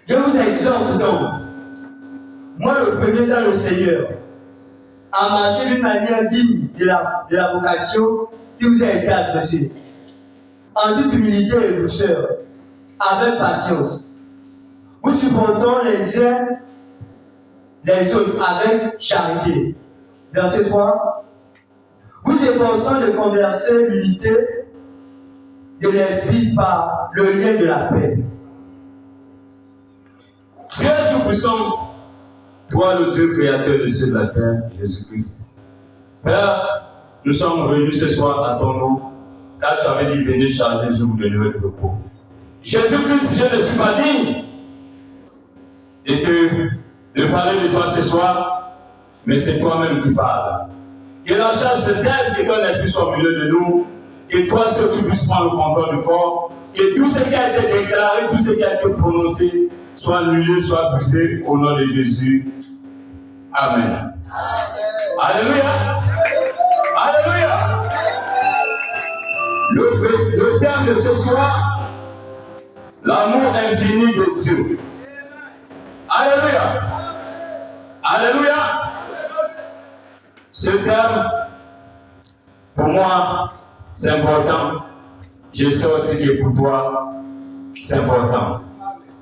Je vous exhorte donc, moi le premier dans le Seigneur, à marcher d'une manière digne de la vocation qui vous a été adressée, en toute humilité et douceur, avec patience, vous supportons les uns les autres avec charité. Verset 3. Vous efforçant de converser l'unité de l'esprit par le lien de la paix. Dieu Tout-Puissant, toi le Dieu créateur de ceux de la terre, Jésus-Christ. Père, nous sommes venus ce soir à ton nom, car tu avais dit venez charger, je vous donnerai le repos. Jésus-Christ, je ne suis pas digne de parler de toi ce soir, mais c'est toi-même qui parles. Que la charge se taise et ton esprit soit au milieu de nous, que toi seul tu puisses prendre le contrôle du corps, que tout ce qui a été déclaré, tout ce qui a été prononcé, soit annulé, soit brisé au nom de Jésus. Amen. Alléluia. Alléluia. Le thème de ce soir, l'amour infini de Dieu. Alléluia. Alléluia. Ce thème, pour moi, c'est important. Je sais aussi que pour toi, c'est important.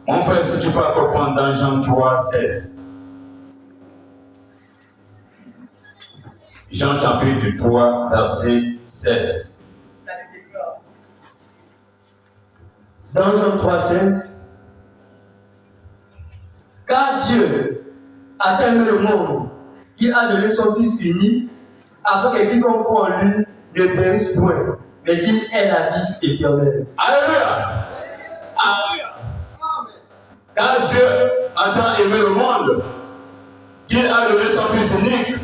Mon frère, si tu peux comprendre dans Jean 3, 16. Jean chapitre 3, verset 16. Dans Jean 3, 16. Car Dieu a tellement le monde qu'il a donné son Fils unique, afin que quiconque croit en lui ne périsse point, mais qu'il ait la vie éternelle. Alléluia. Alléluia. Car Dieu a tant aimé le monde qu'il a donné son Fils unique,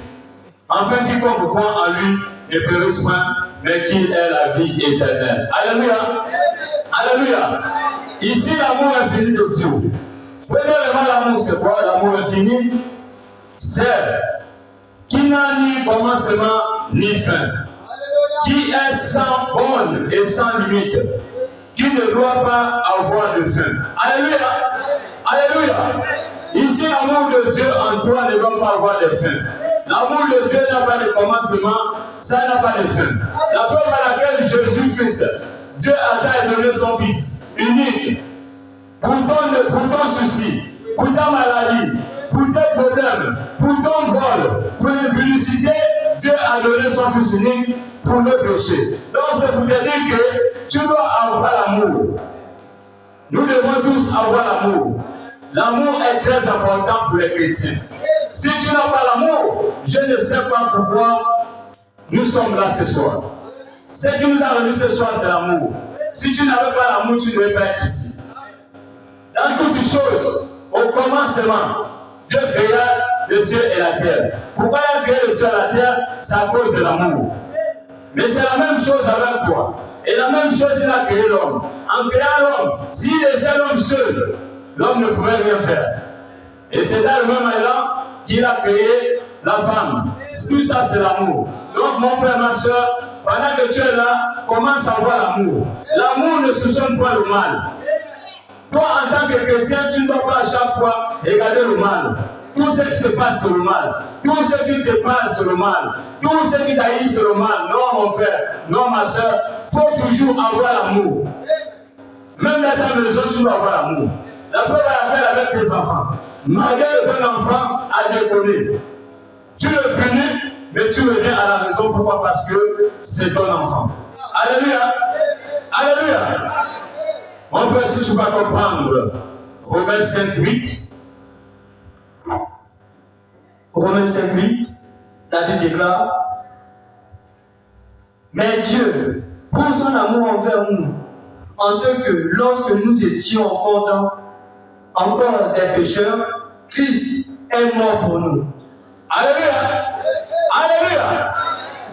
afin que quiconque croit en lui ne périsse point, mais qu'il ait la vie éternelle. Alléluia. Alléluia. Ici, l'amour infini de Dieu. Premièrement, l'amour, c'est quoi? L'amour infini, c'est qui n'a ni commencement ni fin, qui est sans borne et sans limite, qui ne doit pas avoir de fin. Alléluia. Alléluia. Ici, l'amour de Dieu en toi ne doit pas avoir de fin. L'amour de Dieu n'a pas de commencement, ça n'a pas de fin. La preuve à laquelle Jésus-Christ, Dieu a donné son Fils unique pour ton souci, pour ta maladie, pour tes problèmes, pour ton vol, pour l'impudicité. Dieu a donné son Fils unique pour nos péchés. Donc c'est pour te dire que tu dois avoir l'amour. Nous devons tous avoir l'amour. L'amour est très important pour les chrétiens. Si tu n'as pas l'amour, je ne sais pas pourquoi nous sommes là ce soir. Ce qui nous a réunis ce soir, c'est l'amour. Si tu n'avais pas l'amour, tu ne devais pas être ici. Dans toutes choses, au commencement, Dieu créa le ciel et la terre. Pourquoi il a créé le ciel et la terre? C'est à cause de l'amour. Mais c'est la même chose avec toi. Et la même chose, il a créé l'homme. En créant l'homme, s'il laissait l'homme seul, l'homme ne pouvait rien faire. Et c'est dans le même élan qu'il a créé la femme. Tout ça, c'est l'amour. Donc, mon frère, ma soeur, pendant que tu es là, commence à voir l'amour. L'amour ne soupçonne pas le mal. Toi, en tant que chrétien, tu ne dois pas à chaque fois regarder le mal. Tout ce qui se passe, c'est le mal. Tout ce qui te parle, c'est le mal. Tout ce qui t'haït, c'est le mal. Non, mon frère, non, ma soeur, il faut toujours avoir l'amour. Même dans ta maison, tu dois avoir l'amour. La preuve à laquelle avec tes enfants. Malgré ton enfant a déconné. Tu le punis, mais tu reviens à la raison. Pourquoi? Parce que c'est ton enfant. Alléluia. Alléluia. Mon frère, si tu vas comprendre Romains 5, 8. Romains 5, 8, la Bible déclare: mais Dieu, pour son amour envers nous, en ce que lorsque nous étions encore des pécheurs, Christ est mort pour nous. Alléluia. Alléluia.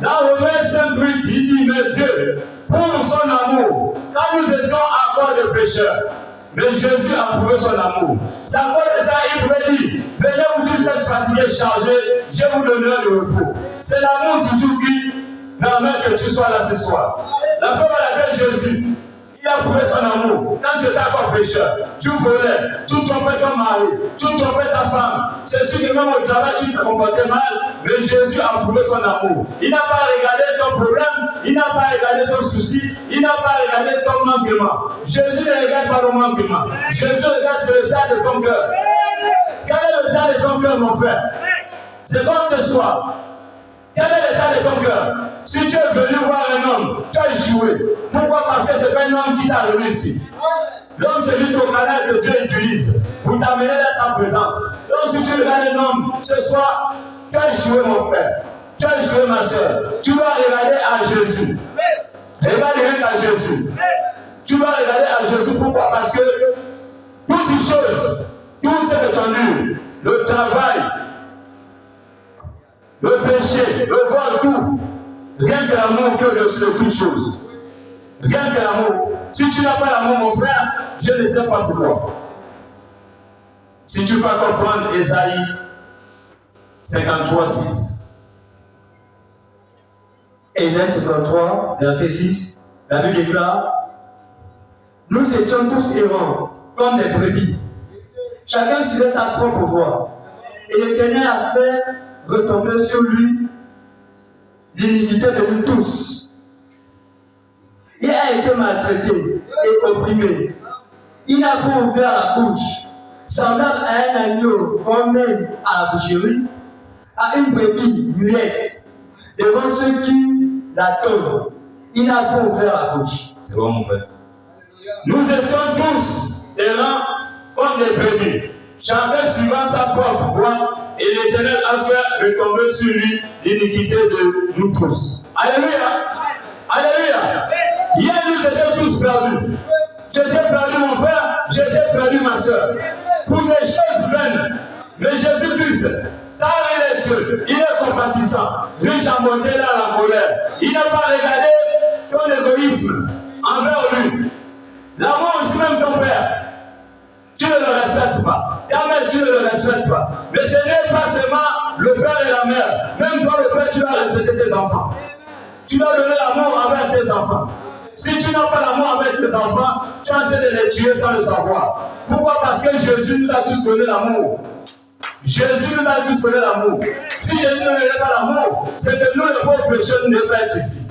Dans Romains 5, 8, il dit: mais Dieu, pour son amour, quand nous étions encore des pécheurs, mais Jésus a prouvé son amour. C'est à cause de ça, il pouvait dire: venez vous tous êtes fatigués, chargés, je vous donnerai le repos. C'est l'amour toujours qui permet que tu sois là ce soir. La preuve à laquelle Jésus, il Il a prouvé son amour. Quand tu étais encore pécheur, tu volais, tu trompais ton mari, tu trompais ta femme. C'est sûr que même au travail, tu te comportais mal, mais Jésus a prouvé son amour. Il n'a pas regardé ton problème, il n'a pas regardé ton souci, il n'a pas regardé ton manquement. Jésus ne regarde pas le manquement. Jésus regarde sur l'état de ton cœur. Quel est l'état de ton cœur, mon frère? C'est comme ce soir. Quel est l'état de ton cœur? Si tu es venu voir un homme, tu as échoué. Pourquoi? Parce que ce n'est pas un homme qui t'a réussi. L'homme, c'est juste au canal que Dieu utilise pour t'amener dans sa présence. Donc, si tu regardes un homme ce soir, tu as échoué, mon frère. Tu as échoué, ma soeur. Tu dois regarder à Jésus. Regarde à Jésus. Tu dois regarder à Jésus. Pourquoi? Parce que toutes les choses, tout ce que tu as lu, le travail, le péché, le vol, tout, rien que l'amour que au-dessus de toutes choses. Rien que l'amour. Si tu n'as pas l'amour, mon frère, je ne sais pas pourquoi. Si tu peux comprendre Ésaïe 53:6. Ésaïe 53, verset 6, la Bible déclare: nous étions tous errants, comme des brebis. Chacun suivait sa propre voie. Et l'Éternel a fait retomber sur lui l'iniquité de nous tous. Il a été maltraité et opprimé. Il n'a pas ouvert la bouche, semblable à un agneau qu'on mène à la boucherie, à une brebis muette, devant ceux qui la tombent. Il n'a pas ouvert la bouche. C'est bon, mon frère. Nous étions tous errants comme des brebis, chacun suivant sa propre voie, et l'Éternel a fait retomber sur lui l'iniquité de nous tous. Alléluia! Alléluia! Hier, nous étions tous perdus. J'étais perdu, mon frère, j'étais perdu, ma soeur. Pour des choses vaines. Mais Jésus-Christ, car il est Dieu, il est compatissant, riche en bonté dans la colère. Il n'a pas regardé ton égoïsme envers lui. L'amour aussi, même ton père, tu ne le respectes pas. Ta mère, tu ne le respectes pas. Mais ce n'est pas seulement le père et la mère. Même toi, le père, tu dois respecter tes enfants. Tu dois donner l'amour envers tes enfants. Si tu n'as pas l'amour avec tes enfants, tu es en train de les tuer sans le savoir. Pourquoi? Parce que Jésus nous a tous donné l'amour. Jésus nous a tous donné l'amour. Si Jésus ne donnait pas l'amour, c'est que nous, les pauvres pécheurs, nous ne devons pas être ici.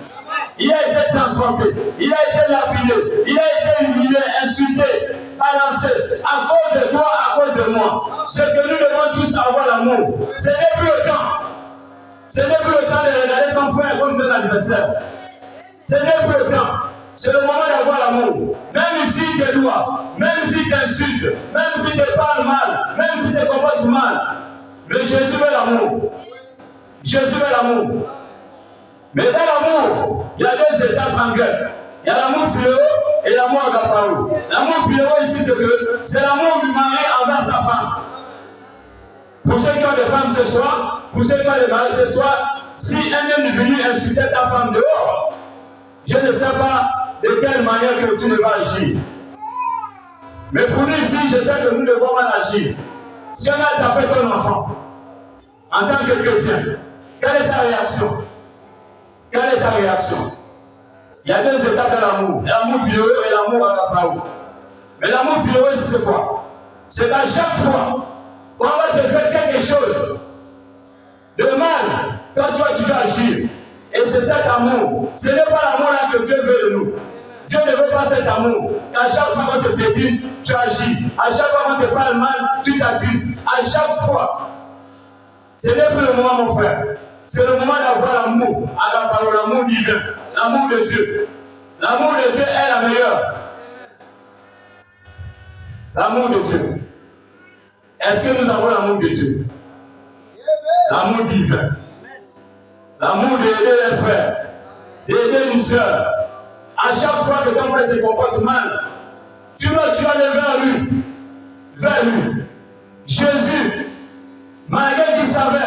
Il a été transporté, il a été lapidé, il a été humilié, insulté, balancé, à cause de toi, à cause de moi. C'est que nous devons tous avoir l'amour. Ce n'est plus le temps. Ce n'est plus le temps de regarder ton frère comme ton adversaire. Ce n'est plus le temps. C'est le moment d'avoir l'amour. Même ici, il te doit. Même s'il t'insulte. Même s'il te parle mal. Même s'il se comporte mal. Mais Jésus veut l'amour. Jésus veut l'amour. Mais dans l'amour, il y a deux étapes en grec. Il y a l'amour philéo et l'amour agapao. L'amour philéo ici, c'est l'amour du mari envers sa femme. Pour ceux qui ont des femmes ce soir, pour ceux qui ont des maris ce soir, si un homme est venu insulter ta femme dehors, je ne sais pas de quelle manière que tu ne vas agir. Mais pour nous ici, je sais que nous devons mal agir. Si on a tapé ton enfant, en tant que chrétien, quelle est ta réaction? Quelle est ta réaction? Il y a deux étapes de l'amour. L'amour philéo et l'amour agapao. Mais l'amour philéo, c'est quoi? C'est qu'à chaque fois qu'on va te faire quelque chose de mal, toi tu vas toujours agir. Et c'est cet amour. Ce n'est pas l'amour-là que Dieu veut de nous. Dieu ne veut pas cet amour. À chaque fois qu'on te pédine, tu agis. À chaque fois qu'on te parle mal, tu t'attristes. À chaque fois. Ce n'est plus le moment, mon frère. C'est le moment d'avoir l'amour. Alors, l'amour divin. L'amour de Dieu. L'amour de Dieu est la meilleure. L'amour de Dieu. Est-ce que nous avons l'amour de Dieu? L'amour divin. L'amour d'aider les frères, d'aider les soeurs. À chaque fois que ton frère se comporte mal, tu vas aller vers lui. Vers lui. Jésus, malgré qu'il savait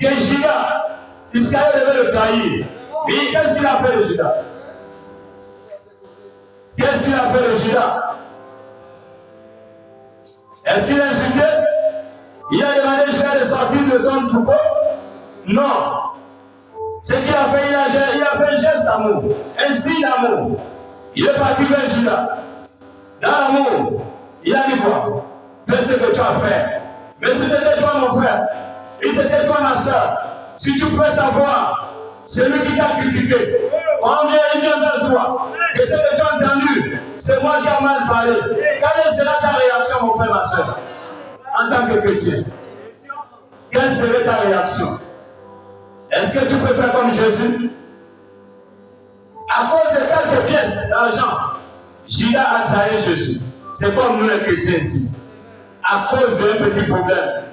que Judas, Iscariot devait le trahir. Mais qu'est-ce qu'il a fait de Judas? Qu'est-ce qu'il a fait de Judas? Est-ce qu'il a insulté? Il a demandé Judas de sortir de son troupeau? Non. Ce qu'il a fait, il a fait un geste d'amour, un signe d'amour. Il est parti vers Judas. Dans l'amour, il a dit quoi? Fais ce que tu as fait. Mais si c'était toi, mon frère, et c'était toi, ma soeur, si tu peux savoir, celui qui t'a critiqué, quand il vient vers toi, que ce que tu as entendu, c'est moi qui ai mal parlé. Quelle sera ta réaction, mon frère, ma soeur, en tant que chrétien? Quelle serait ta réaction? Est-ce que tu peux faire comme Jésus? À cause de quelques pièces d'argent, Judas a trahi Jésus. C'est comme nous les chrétiens ici. À cause d'un petit problème,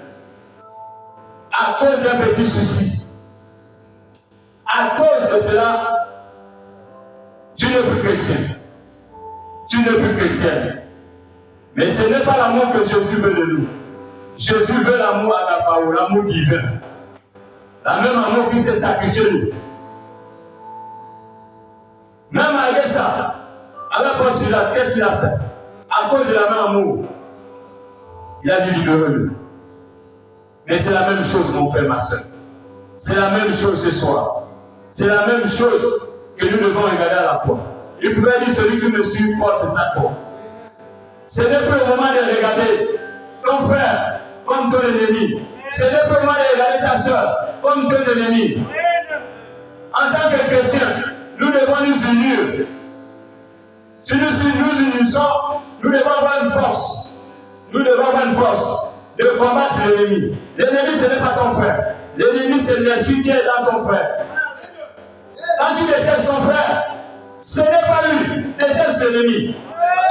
à cause d'un petit souci, à cause de cela, tu n'es plus chrétien. Tu n'es plus chrétienne. Mais ce n'est pas l'amour que Jésus veut de nous. Jésus veut l'amour à la parole, l'amour divin. La même amour qui s'est sacrifié lui. Même avec ça, avec l'apôtre Pilate, qu'est-ce qu'il a fait? À cause de la même amour, il a dit libérez-le. Mais c'est la même chose, mon frère, ma soeur. C'est la même chose ce soir. C'est la même chose que nous devons regarder à la porte. Il pouvait dire celui qui me suit porte sa porte. Ce n'est plus le moment de regarder ton frère comme ton ennemi. Ce n'est plus le moment de regarder ta soeur comme ton ennemi. En tant que chrétien, nous devons nous unir. Si nous unissons, nous devons avoir une force. Nous devons avoir une force de combattre l'ennemi. L'ennemi, ce n'est pas ton frère. L'ennemi, c'est l'esprit qui est dans ton frère. Quand tu détestes ton frère, ce n'est pas lui, déteste l'ennemi.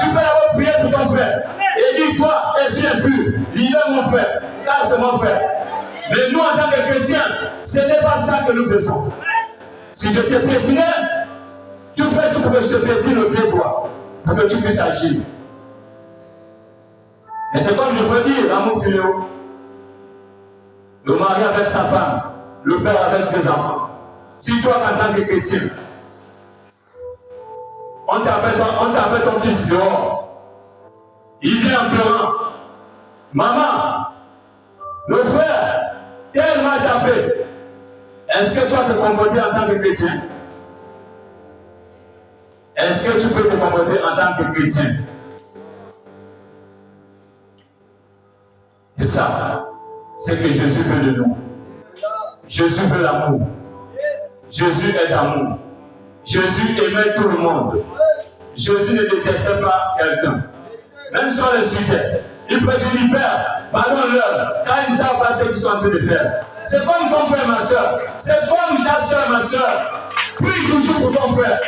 Tu peux avoir prié pour ton frère et dire toi, esprit impur, libère mon frère, car c'est mon frère. Mais nous, en tant que chrétiens, ce n'est pas ça que nous faisons. Si je te piétinais, tu fais tout pour que je te piétine le pied, toi, pour que tu puisses agir. Et c'est comme je peux dire, l'amour filial. Le mari avec sa femme, le père avec ses enfants. Si toi, en tant que chrétien, on t'appelle ton fils dehors, il vient en pleurant. Maman, le frère, tel m'a tapé. Est-ce que tu vas te comporter en tant que chrétien? Est-ce que tu peux te comporter en tant que chrétien? C'est ça. C'est que Jésus veut de nous. Jésus veut l'amour. Jésus est amour. Jésus aimait tout le monde. Jésus ne détestait pas quelqu'un. Même sur le sujet, il peut dire, Père, pardonne-leur, car ils ne savent pas ce qu'ils sont en train de faire. C'est comme ton frère, ma soeur. C'est comme ta soeur, ma soeur. Prie toujours pour ton frère.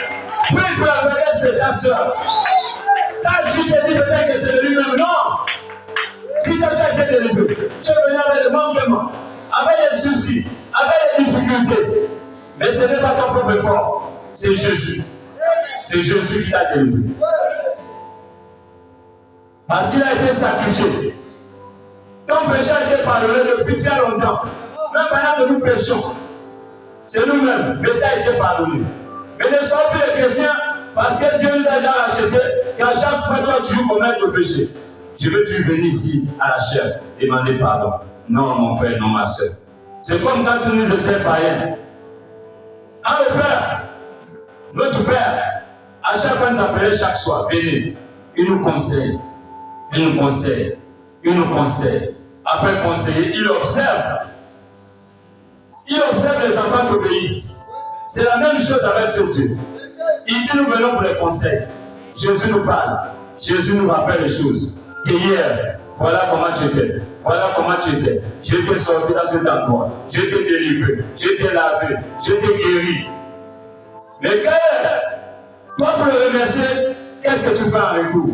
Prie pour la faiblesse de ta soeur. Quand tu te dis peut-être que c'est de lui-même, non. Si toi tu as été délivré, tu es venu avec des manquements, avec des soucis, avec des difficultés. Mais ce n'est pas ton propre effort, c'est Jésus. C'est Jésus qui t'a délivré. Parce qu'il a été sacrifié. Ton péché a été pardonné depuis très longtemps. Même pendant que nous péchons, c'est nous-mêmes, mais ça a été pardonné. Mais ne soyons plus les chrétiens parce que Dieu nous a déjà rachetés qu'à chaque fois tu as toujours commettre le péché. Je veux toujours venir ici à la chair demander pardon. Non, mon frère, non, ma soeur. C'est comme quand nous étions païens. Quand le Père, notre Père, à chaque fois nous appelait chaque soir, venez, il nous conseille, il nous conseille, il nous conseille. Après conseiller, il observe. Il observe les enfants qui obéissent. C'est la même chose avec ce Dieu. Ici, nous venons pour les conseils. Jésus nous parle. Jésus nous rappelle les choses. Que hier, voilà comment tu étais. Voilà comment tu étais. Je t'ai sorti dans cet endroit. Je t'ai délivré. Je t'ai lavé. Je t'ai guéri. Mais quand toi, pour le remercier, qu'est-ce que tu fais en retour?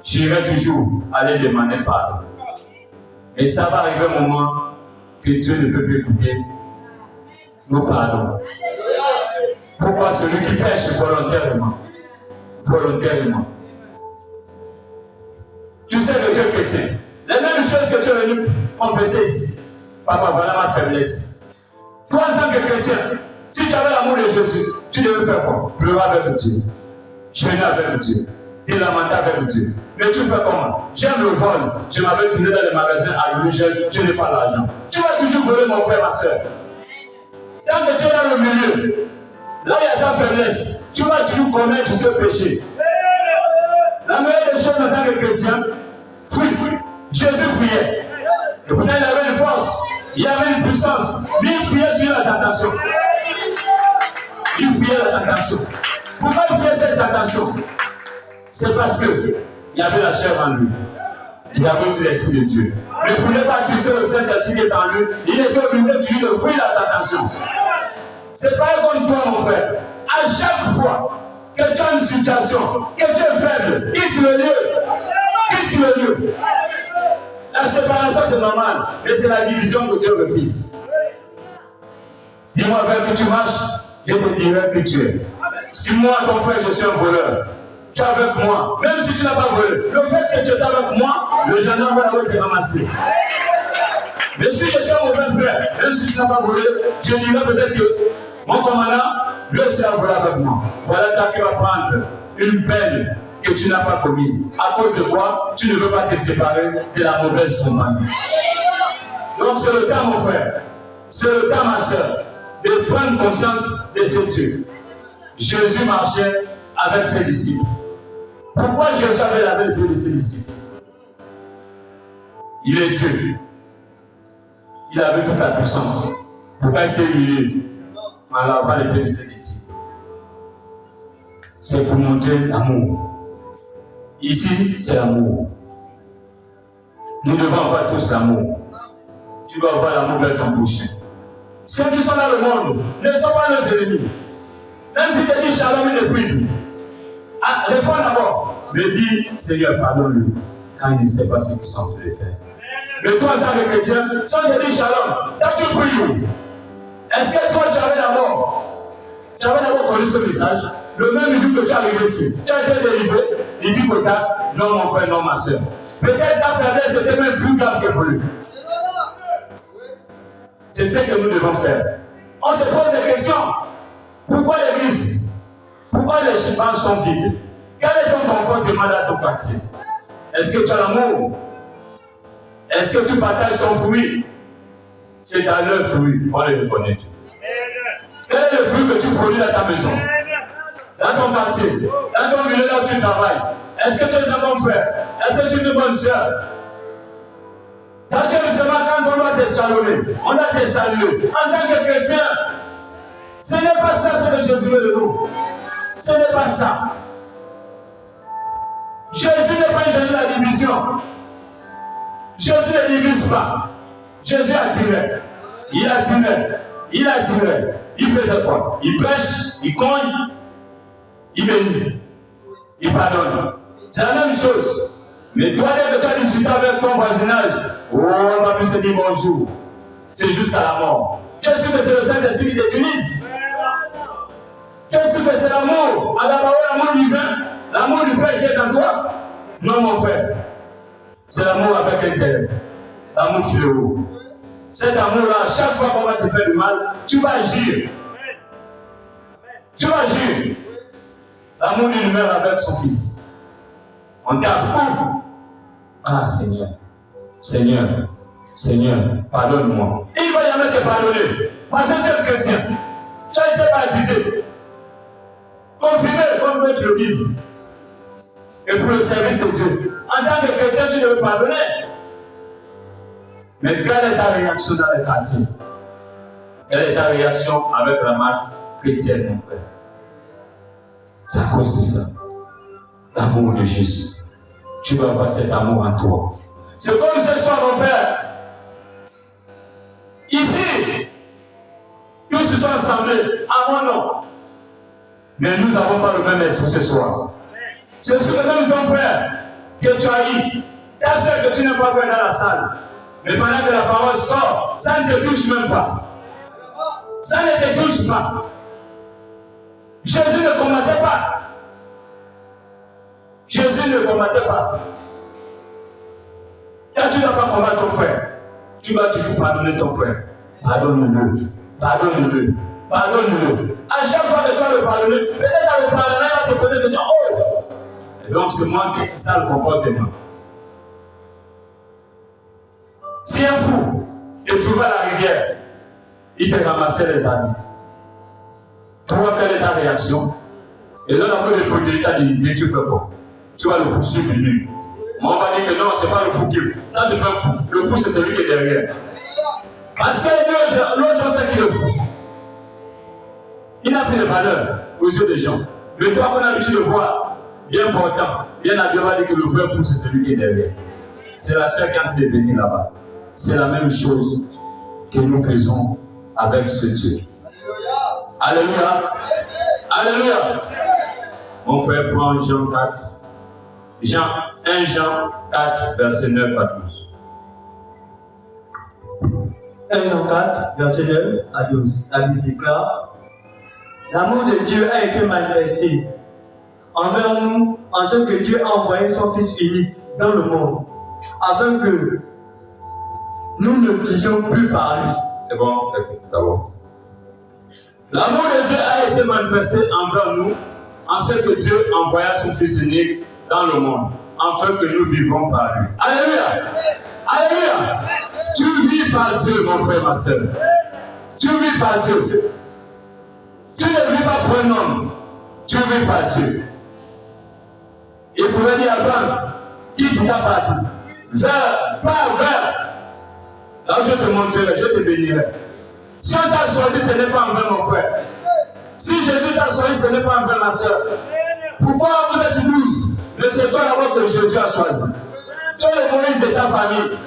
J'irai toujours aller demander pardon. Et ça va arriver un moment que Dieu ne peut plus écouter nos pardons. Pourquoi celui qui pêche volontairement? Tu sais que tu es chrétien. Les mêmes choses que tu es venu confesser ici. Papa, voilà ma faiblesse. Toi, en tant que chrétien, si tu avais l'amour de Jésus, tu devais faire quoi? Pleurer avec Dieu. Jeûner avec Dieu. Et lamenter avec Dieu. Mais tu fais comment? J'aime le vol. Je m'avais tourné dans les magasins à louer, je n'ai pas l'argent. Tu vas toujours voler, mon frère, ma soeur. Tant que tu es dans le milieu, là il y a ta faiblesse, tu vas toujours commettre ce péché. La meilleure des choses en tant que chrétien, fuis. Jésus fuyait. Et pourtant il avait une force, il avait une puissance. Lui il fuyait toujours la tentation. Il fuyait la tentation. Pourquoi il fuyait cette tentation? C'est parce qu'il y avait la chair en lui. Il y avait aussi l'Esprit de Dieu. Il ne pouvait pas utiliser le Saint-Esprit qui est en lui. Il était obligé toujours de fuir la tentation. C'est pas comme toi, mon frère. À chaque fois que tu as une situation, que tu es faible, quitte le lieu. Quitte le lieu. La séparation, c'est normal. Mais c'est la division que Dieu refuse. Dis-moi, frère, que tu marches, je te dirai que tu es. Si moi, ton frère, je suis un voleur, tu es avec moi, même si tu n'as pas volé, le fait que tu es avec moi, le gendarme va te ramasser. Mais si je suis un mauvais frère, même si tu n'as pas volé, je dirais peut-être que mon commandant, lui aussi a volé avec moi. Voilà toi qui vas prendre une peine que tu n'as pas commise. À cause de quoi? Tu ne veux pas te séparer de la mauvaise compagnie. Donc c'est le temps, mon frère, c'est le temps, ma soeur, de prendre conscience de ce Dieu. Jésus marchait avec ses disciples. Pourquoi Jésus avait lavé les pieds de ses disciples? Il est Dieu. Il avait toute la puissance. Pourquoi il s'est humilié en lavant les pieds de ses disciples? C'est pour montrer l'amour. Ici, c'est l'amour. Nous devons avoir tous l'amour. Tu dois avoir l'amour vers ton prochain. Ceux qui sont dans le monde ne sont pas nos ennemis. Même si tu dis shalom, il ne prie. Réponds d'abord. Mais dis, Seigneur, pardonne-lui. Quand il ne sait pas ce qu'ils sont en train de faire. Mais toi, en tant que chrétien, si on te dit shalom, là tu pries. Est-ce que toi, tu avais d'abord connu ce message? Le même jour que tu es arrivé ici, tu as été délivré, il dit que non, mon frère, non, ma soeur. Peut-être ta faiblesse était même plus grave que pour lui. C'est ce que nous devons faire. On se pose des questions. Pourquoi l'église? Pourquoi les chemins sont vides? Quel est ton comportement dans ton quartier? Est-ce que tu as l'amour? Est-ce que tu partages ton fruit? C'est dans leur fruit qu'on les reconnaît. Quel est le fruit que tu produis dans ta maison? Dans ton quartier? Dans ton milieu là où tu travailles? Est-ce que tu es un bon frère? Est-ce que tu es une bonne soeur? Quand tu es justement, quand on doit te chalonner, on doit te saluer. En tant que chrétien, ce n'est pas ça ce que Jésus veut de nous. Ce n'est pas ça. Jésus n'est pas Jésus de la division. Jésus ne divise pas. Jésus attirait. Il attirait. Il attirait. Il faisait quoi? Il prêche, il cogne, il bénit, il pardonne. C'est la même chose. Mais toi, dès que tu as discuté avec ton voisinage, oh, on va plus se dire bonjour. C'est juste à la mort. Tu es sûr que c'est le Saint-Esprit qui t'utilise? Tu es sûr que c'est l'amour? À la parole, l'amour divin, l'amour du Père qui est en toi? Non, mon frère. C'est l'amour avec intérêt. L'amour phileo. Cet amour-là, chaque fois qu'on va te faire du mal, tu vas agir. Tu vas agir. L'amour d'une mère avec son fils. On tape. Ah Seigneur, Seigneur, Seigneur, pardonne-moi. Il ne va jamais te pardonner. Parce que tu es chrétien. Tu as été baptisé. Confirmé, comme tu le dises. Et pour le service de Dieu. En tant que chrétien, tu devais pardonner. Mais quelle est ta réaction dans le quartier? Quelle est ta réaction avec la marche chrétienne, mon frère? C'est à cause de ça. L'amour de Jésus. Tu vas avoir cet amour en toi. C'est comme ce soir, mon frère. Ici, tous se sont assemblés à mon nom. Mais nous n'avons pas le même esprit ce soir. C'est sur le même ton frère que tu as eu. Ta soeur que tu n'as pas vu dans la salle. Mais pendant que la parole sort, ça ne te touche même pas. Ça ne te touche pas. Jésus ne combattait pas. Jésus ne combattait pas. Quand tu ne vas pas combattre ton frère, tu vas toujours pardonner ton frère. Pardonne-le. Pardonne-le. Pardonne-le. À chaque fois que tu vas le pardonner, peut-être à le pardonner, il va se poser des questions. Oh! Et donc c'est moi qui ai ça le comportement. Si un fou est trouvé à la rivière, il te ramassait les amis. Toi, quelle est ta réaction? Et là, la mode de protéger ta dignité, tu fais quoi? Tu vas le poursuivre lui. Mais on va dire que non, c'est pas le fou qui. Ça, c'est pas le fou. Le fou, c'est celui qui est derrière. Parce que l'autre, on sait qu'il est fou. Il n'a plus de valeur aux yeux des gens. Mais toi, qu'on a l'habitude de voir, bien important, bien habillé, on va dire que le vrai fou, c'est celui qui est derrière. C'est la sœur qui est en train de venir là-bas. C'est la même chose que nous faisons avec ce Dieu. Alléluia. Alléluia. Mon frère prend Jean 4. 1 Jean 4, verset 9 à 12. 1 Jean 4, verset 9 à 12. La Bible déclare: l'amour de Dieu a été manifesté envers nous en ce que Dieu a envoyé son Fils unique dans le monde, afin que nous ne vivions plus par lui. C'est bon? D'abord. L'amour de Dieu a été manifesté envers nous en ce que Dieu envoya son Fils unique dans le monde, afin que nous vivons par lui. Alléluia! Alléluia! Tu vis par Dieu, mon frère, ma soeur. Tu vis par Dieu. Tu ne vis pas pour un homme. Tu vis par Dieu. Il pouvait dire à Abraham, quitte ta partie. Pas vers. Là où je te montrerai, je te bénirai. Si on t'a choisi, ce n'est pas envers mon frère. Si Jésus t'a choisi, ce n'est pas envers ma soeur. Pourquoi vous êtes 12? Mais c'est toi d'abord que Jésus a choisi. Tu es le Moïse de ta famille.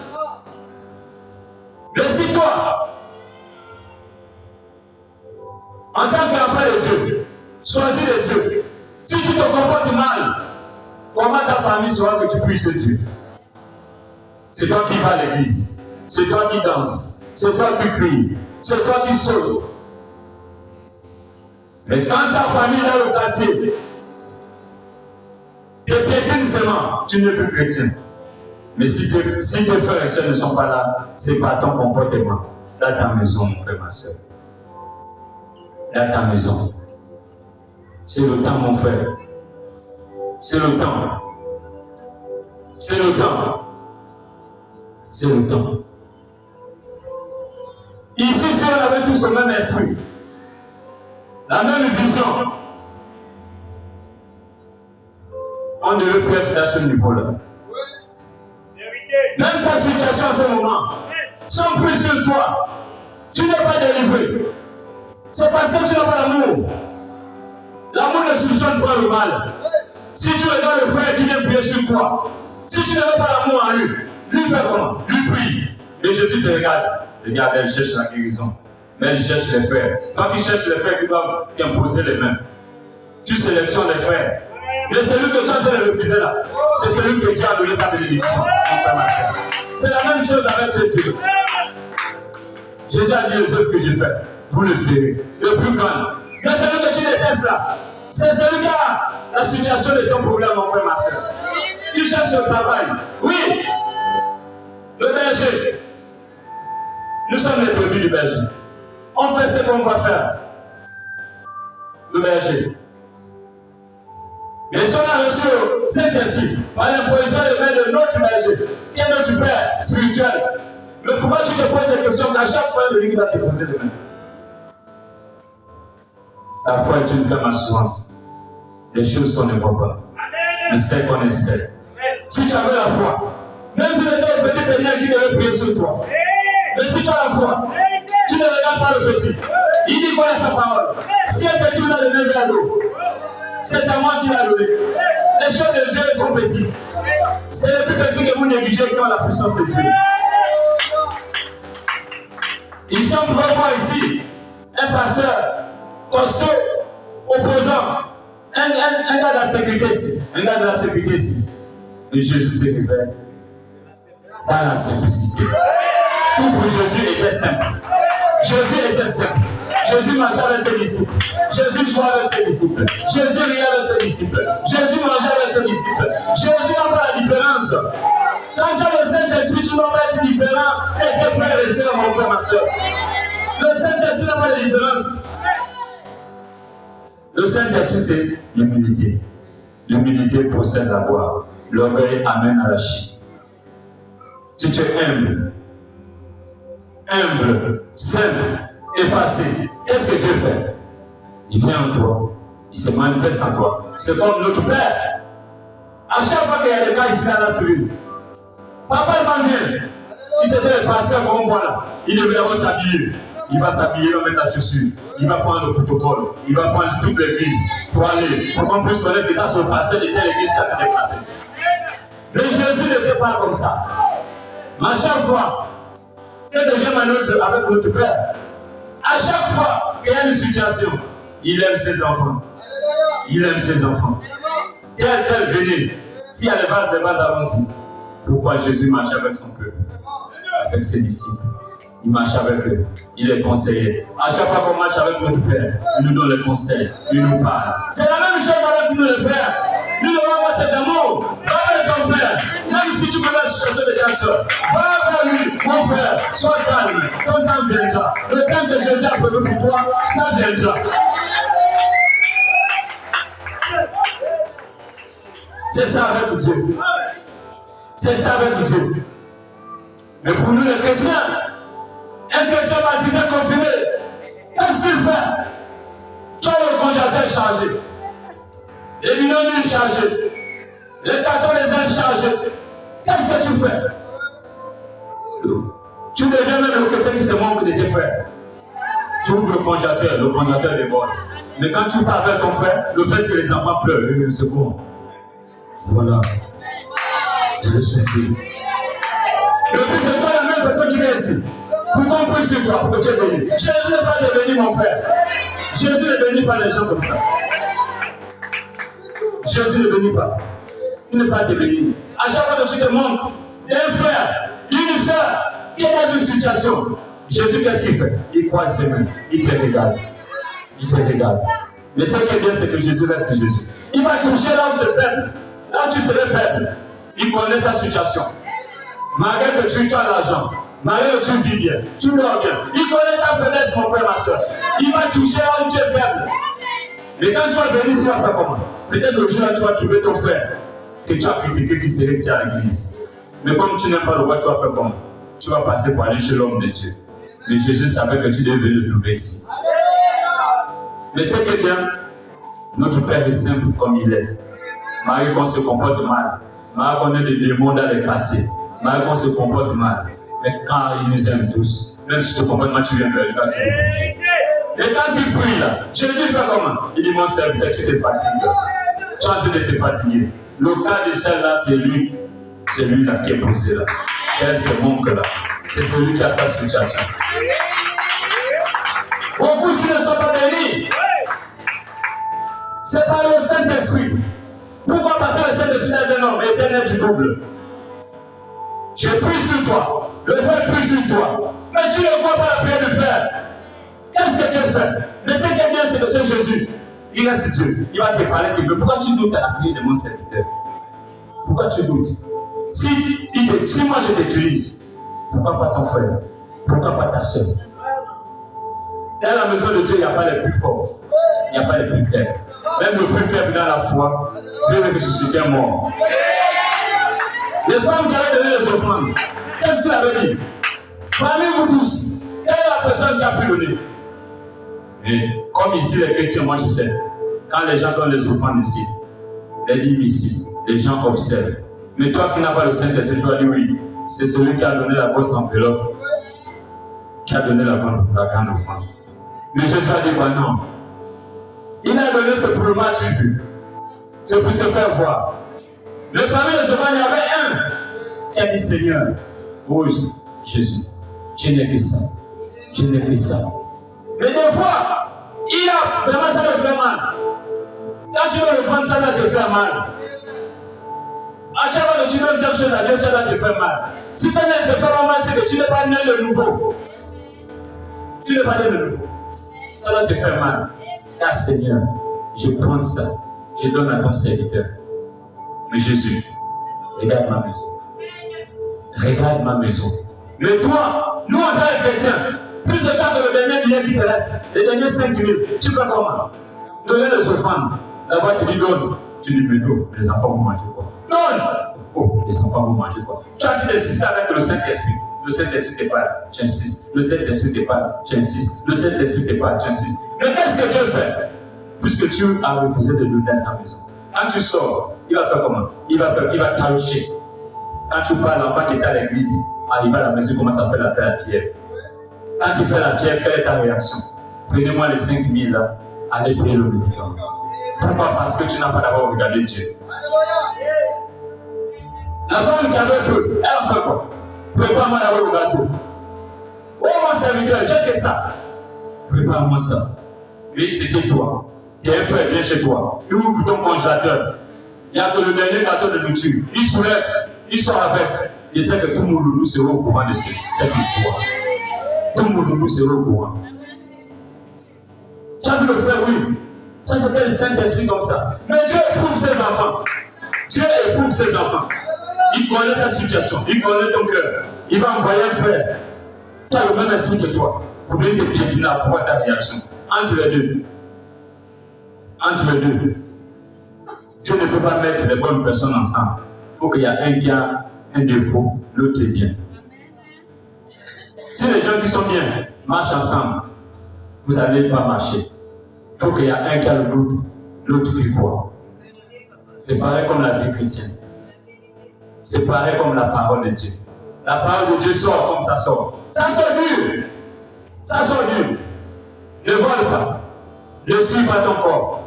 Décide-toi. En tant qu'enfant de Dieu, choisis de Dieu. Si tu te comportes mal, comment ta famille saura que tu puisses Dieu? C'est toi qui vas à l'église. C'est toi qui danses. C'est toi qui crie. C'est toi qui saute. Mais quand ta famille est dans le quartier, tes piétines seulement, tu n'es plus chrétien. Mais si tes frères et soeurs ne sont pas là, c'est pas ton comportement. Dans ta maison, mon frère, ma soeur. Dans ta maison. C'est le temps, mon frère. C'est le temps. C'est le temps. C'est le temps. Ici, si on avait tous le même esprit, la même vision, on devait plus être à ce niveau-là. Même ta situation en ce moment, sont plus sur toi. Tu n'es pas délivré. C'est parce que tu n'as pas l'amour. L'amour ne soupçonne pas le mal. Si tu regardes le frère qui vient prier sur toi, si tu n'as pas l'amour en lui, lui fait comment? Lui prie. Et Jésus te regarde. Regarde, elle cherche la guérison. Mais elle cherche les frères. Toi qui cherches les frères qui doivent t'imposer les mains. Tu sélectionnes les frères. Mais celui que tu as de refuser là, c'est celui que Dieu a donné ta bénédiction, mon frère, ma soeur. C'est la même chose avec ce Dieu. Jésus a dit les œuvres que j'ai faites, vous le ferez. Le plus grand. Mais celui que tu détestes là, c'est celui qui a la situation de ton problème, mon frère, ma soeur. Tu cherches le travail. Oui. Le berger. Nous sommes les brebis du berger. On fait ce qu'on va faire. Le berger. Mais si on a reçu cet esprit par l'imposition des mains de notre berger, qui est notre Père spirituel, mais pourquoi tu te poses des questions à chaque fois celui qui va te poser des mains? La foi est une ferme assurance des choses qu'on ne voit pas, mais celles qu'on espère. Si tu avais la foi, même si c'était le petit peigneur qui devait prier sur toi, mais si tu as la foi, tu ne regardes pas le petit. Il dit quoi à sa parole? Si un petit vous a donné un verre d'eau, c'est à moi qui l'a donné. Les choses de Dieu sont petites. C'est les plus petits que vous négligez qui ont la puissance de Dieu. Ici, on peut voir ici un pasteur costaud, opposant, un gars de la sécurité ici. Un gars de la sécurité ici. Et Jésus s'est révélé dans la simplicité. Tout pour Jésus était simple. Jésus était simple. Jésus marchait avec ses disciples. Jésus jouait avec ses disciples. Jésus riait avec ses disciples. Jésus mangeait avec ses disciples. Jésus n'a pas la différence. Quand tu as le Saint-Esprit, tu ne dois pas être différent et tes frères et sœurs, mon frère, ma soeur. Le Saint-Esprit n'a pas de différence. Le Saint-Esprit, c'est l'humilité. L'humilité possède la gloire. L'orgueil amène à la chute. Si tu es humble, simple, effacé, qu'est-ce que Dieu fait? Il vient en toi. Il se manifeste en toi. C'est comme notre Père. À chaque fois qu'il y a des cas ici dans la structure, papa il vient. Il c'était le pasteur qu'on voit là. Il devait d'abord s'habiller. Il va s'habiller, il va mettre la chaussure. Il va prendre le protocole. Il va prendre toute l'église pour aller. Pour qu'on puisse connaître que ça, c'est le pasteur de telle église qui a été déplacé. Mais Jésus n'était pas comme ça. Mais à chaque fois, c'est déjà avec notre Père. À chaque fois qu'il y a une situation, il aime ses enfants. Il aime ses enfants. Tel venez. S'il y a les vases allons-y. Pourquoi Jésus marche avec son peuple, avec ses disciples? Il marche avec eux. Il les conseille. À chaque fois qu'on marche avec notre Père, il nous donne les conseils. Il nous parle. C'est la même chose avec nous les frères. Nous devons avoir cet amour. Va avec ton frère. Même si tu connais la situation de ta soeur, va vers lui, mon frère. Sois calme. Ton temps viendra. Le temps que Jésus a prévu pour toi, ça viendra. C'est ça avec Dieu. C'est ça avec Dieu. Mais pour nous les chrétiens, un chrétien baptisé confiné, qu'est-ce qu'il fait? Tu as le congélateur chargé, les bidons chargés, les cartons des ailes chargés. Qu'est-ce que tu fais? Tu deviens même le chrétien qui se manque de tes frères. Tu ouvres le congélateur déborde. Mais quand tu parles avec ton frère, le fait que les enfants pleurent, c'est bon. Voilà. Je le souffre. Le plus c'est toi la même personne qui vient ici. Pour qu'on puisse sur toi, pour que tu es béni. Jésus n'est pas béni, mon frère. Jésus ne bénit pas les gens comme ça. Jésus ne bénit pas. Il n'est pas béni. À chaque fois que tu te manques d'un frère, d'une soeur qui est dans une situation, Jésus, qu'est-ce qu'il fait? Il croise ses mains. Il te regarde. Il te regarde. Mais ce qui est bien, c'est que Jésus reste Jésus. Il va toucher là où c'est faible. Là où tu serais faible. Il connaît ta situation. Malgré que tu as l'argent, malgré que tu vis bien, tu dors bien, il connaît ta faiblesse, mon frère, ma soeur. Il va toucher là où tu es faible. Mais quand tu vas venir ici, tu vas faire comment? Peut-être le jour là, tu vas trouver ton frère que tu as critiqué qui serait ici à l'église. Mais comme tu n'aimes pas le roi, tu vas faire comment? Tu vas passer par aller chez l'homme de Dieu. Mais Jésus savait que tu devais le trouver ici. Mais ce qui est bien, notre Père est simple comme il est. Malgré qu'on se comporte mal, malgré qu'on ait des démons dans les quartiers, malgré qu'on se comporte mal, mais quand il nous aime tous, même si tu te comportes mal, tu viens vers lui. Et quand tu pries là, Jésus fait comment? Il dit, mon serviteur, tu te fatigues. Tu es en train de te fatiguer. Le cas de celle-là, c'est lui là qui est posé là. Elle, c'est mon cœur là. C'est celui qui a sa situation. Beaucoup s'ils ne sont pas bénis. C'est par le Saint-Esprit. Pourquoi passer le Saint-Esprit dans un homme éternel du double? Je prie sur toi, le frère prie sur toi, mais tu ne vois pas la prière du frère. Qu'est-ce que tu fais? Mais ce qui est bien, c'est que ce Jésus, il reste Dieu. Il va te parler de Dieu. Pourquoi tu doutes à la prière de mon serviteur? Pourquoi tu doutes? Si moi je t'utilise, pourquoi pas ton frère? Pourquoi pas ta soeur? Dans la maison de Dieu, il n'y a pas les plus forts. Il n'y a pas les plus faibles. Même le plus faible dans la foi, Dieu veut ressusciter un mort. Les femmes qui avaient donné les offrandes, qu'est-ce qu'il avait dit? Parmi vous tous, quelle est la personne qui a pu donner? Et comme ici, les chrétiens, moi je sais, quand les gens donnent les offrandes ici, les dîmes ici, les gens observent. Mais toi qui n'as pas le Saint-Esprit, tu vas dire oui, c'est celui qui a donné la grosse enveloppe, qui a donné la grande offrande. Mais Jésus a dit, bah non. Il a donné ce pour le match, c'est pour se faire voir. Mais parmi les enfants, il y avait un qui a dit, Seigneur, oh Jésus, je n'ai que ça. Je n'ai que ça. Mais des fois, il a vraiment ça le fait mal. Quand tu veux le prendre, ça va te faire mal. À chaque fois que tu donnes quelque chose à Dieu, ça va te faire mal. Si ça ne te fait pas mal, c'est que tu n'es pas né de nouveau. Tu n'es pas né de nouveau. Ça va te faire mal. Car Seigneur, je prends ça, je donne à ton serviteur. Mais Jésus, regarde ma maison. Regarde ma maison. Mais toi, nous en tant que chrétiens, plus de temps que le dernier billet qui te reste, les derniers 5 000, tu fais comment? Donner les offrandes. Là-bas, tu dis donne. Tu dis mais non, les enfants vont manger quoi? Donne! Oh, les enfants vont manger quoi? Tu as dit d'insister avec le Saint-Esprit. Le Saint-Esprit te parle, tu insistes. Le Saint-Esprit te parle, tu insistes. Le Saint-Esprit te parle, tu insistes. Mais qu'est-ce que Dieu fait? puisque tu as refusé de donner à sa maison. Quand tu sors, il va faire comment? Il va t'arracher. Quand tu parles, l'enfant qui est à l'église, arrive à la maison, il commence à faire la fièvre. Quand il fait la fièvre, quelle est ta réaction? Prenez-moi les 5 000 là, allez payer le médicament. Pourquoi? Parce que tu n'as pas d'abord regardé Dieu. La femme qui avait peu, elle a fait quoi? Prépare-moi d'abord le gâteau. Oh mon serviteur, j'ai fait ça. Prépare-moi ça. Lui, c'était toi. Il y a un frère, viens chez toi. Il ouvre ton congélateur. Il n'y a que le dernier gâteau de nourriture. Il soulève, il sort avec. Je sais que tout mon loulou sera au courant de cette histoire. Tout mon loulou sera au courant. Tu as vu le frère, oui. Ça s'appelle le Saint-Esprit comme ça. Mais Dieu éprouve ses enfants. Dieu éprouve ses enfants. Il connaît ta situation, il connaît ton cœur. Il va envoyer un frère. Tu as le même esprit que toi. Pour venir te piétiner à pouvoir ta réaction. Entre les deux. Entre les deux. Dieu ne peut pas mettre les bonnes personnes ensemble. Il faut qu'il y ait un qui a un défaut, l'autre est bien. Si les gens qui sont bien marchent ensemble, vous n'allez pas marcher. Il faut qu'il y ait un qui a le doute, l'autre qui croit. C'est pareil comme la vie chrétienne. C'est pareil comme la parole de Dieu. La parole de Dieu sort comme ça sort. Ça sort dur. Ça sort dur. Ne vole pas. Ne suis pas ton corps.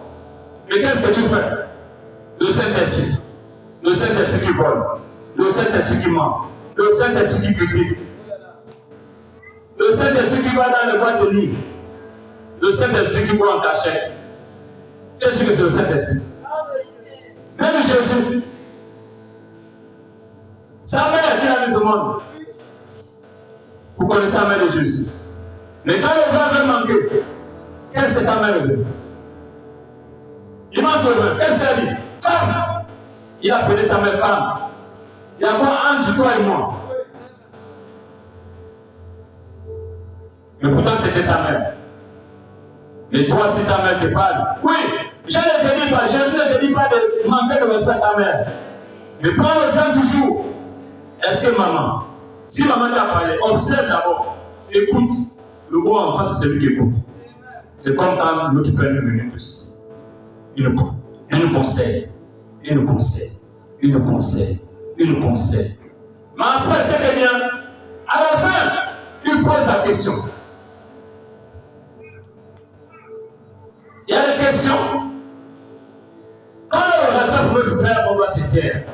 Mais qu'est-ce que tu fais? Le Saint-Esprit. Le Saint-Esprit qui vole. Le Saint-Esprit qui ment. Le Saint-Esprit qui critique. Le Saint-Esprit qui va dans les boîtes de nuit. Le Saint-Esprit qui boit en cachette. Tu es sûr que c'est le Saint-Esprit? Même Jésus. Sa mère qui l'a mise au monde. Vous connaissez la mère de Jésus. Mais quand le vin avait manqué, qu'est-ce que sa mère veut? Il manque le vin. Qu'est-ce qu'elle dit? Femme! Il a appelé sa mère femme. Il y a quoi entre toi et moi? Mais pourtant c'était sa mère. Mais toi, si ta mère te parle, oui, je ne te dis pas, Jésus ne te dit pas de manquer de respect à ta mère. Mais prends le temps toujours. Est-ce que maman, si maman t'a parlé, observe d'abord, écoute. Le bon enfant, c'est celui qui écoute. C'est comme quand l'autre père nous venait de ceci. Il nous conseille. Il nous conseille. Il nous conseille. Il nous conseille. Mais après, c'est bien. À la fin, il pose la question. Il y a des questions. Quand on reste pour notre père, on doit se taire.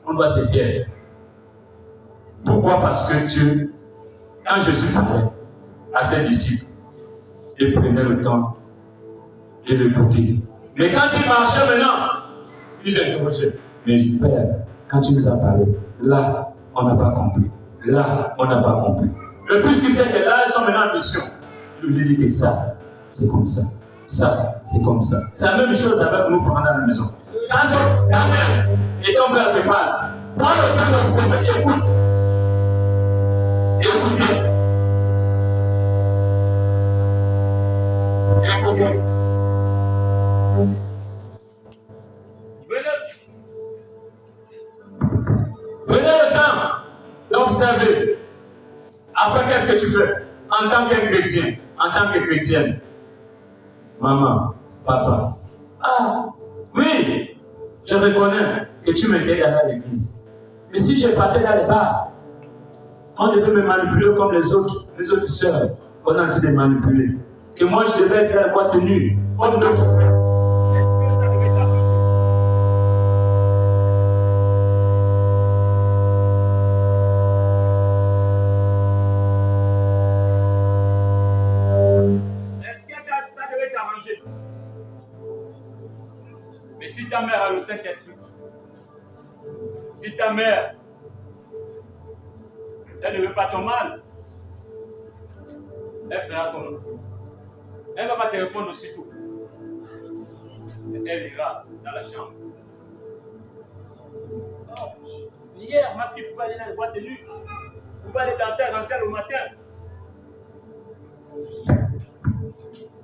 On doit se taire. Pourquoi? Parce que Dieu, quand Jésus parlait à ses disciples, il prenait le temps de l'écouter. Mais quand il marchait maintenant, ils interrogeaient. Mais Père, quand tu nous as parlé, là, on n'a pas compris. Là, on n'a pas compris. Le plus qu'il sait que là, ils sont maintenant en mission. Il lui dit que ça, c'est comme ça. Ça, c'est comme ça. C'est la même chose avec nous pendant la maison. Quand ta mère et ton père te parlent, prends le temps d'observer, écoute. Écoute bien. Écoute bien. Prenez le temps d'observer. Après, qu'est-ce que tu fais? En tant qu'un chrétien, en tant que chrétienne. Maman, papa. Ah, oui, je reconnais que tu m'aides d'aller à l'église. Mais si je partais dans les bars, on devait me manipuler comme les autres sœurs qu'on a en train de manipuler. Que moi, je devais être à la boîte de nuit, comme d'autres frères. Est-ce que ça devait t'arriver? Est-ce que ça devait t'arranger? Mais si ta mère a le Saint-Esprit, si ta mère, elle ne veut pas ton mal, elle fera comment? Elle ne va pas te répondre aussitôt. Elle ira dans la chambre. Oh, hier, ma fille pouvait aller dans les boîtes de nuit. Pouvait aller danser à rentrer le matin.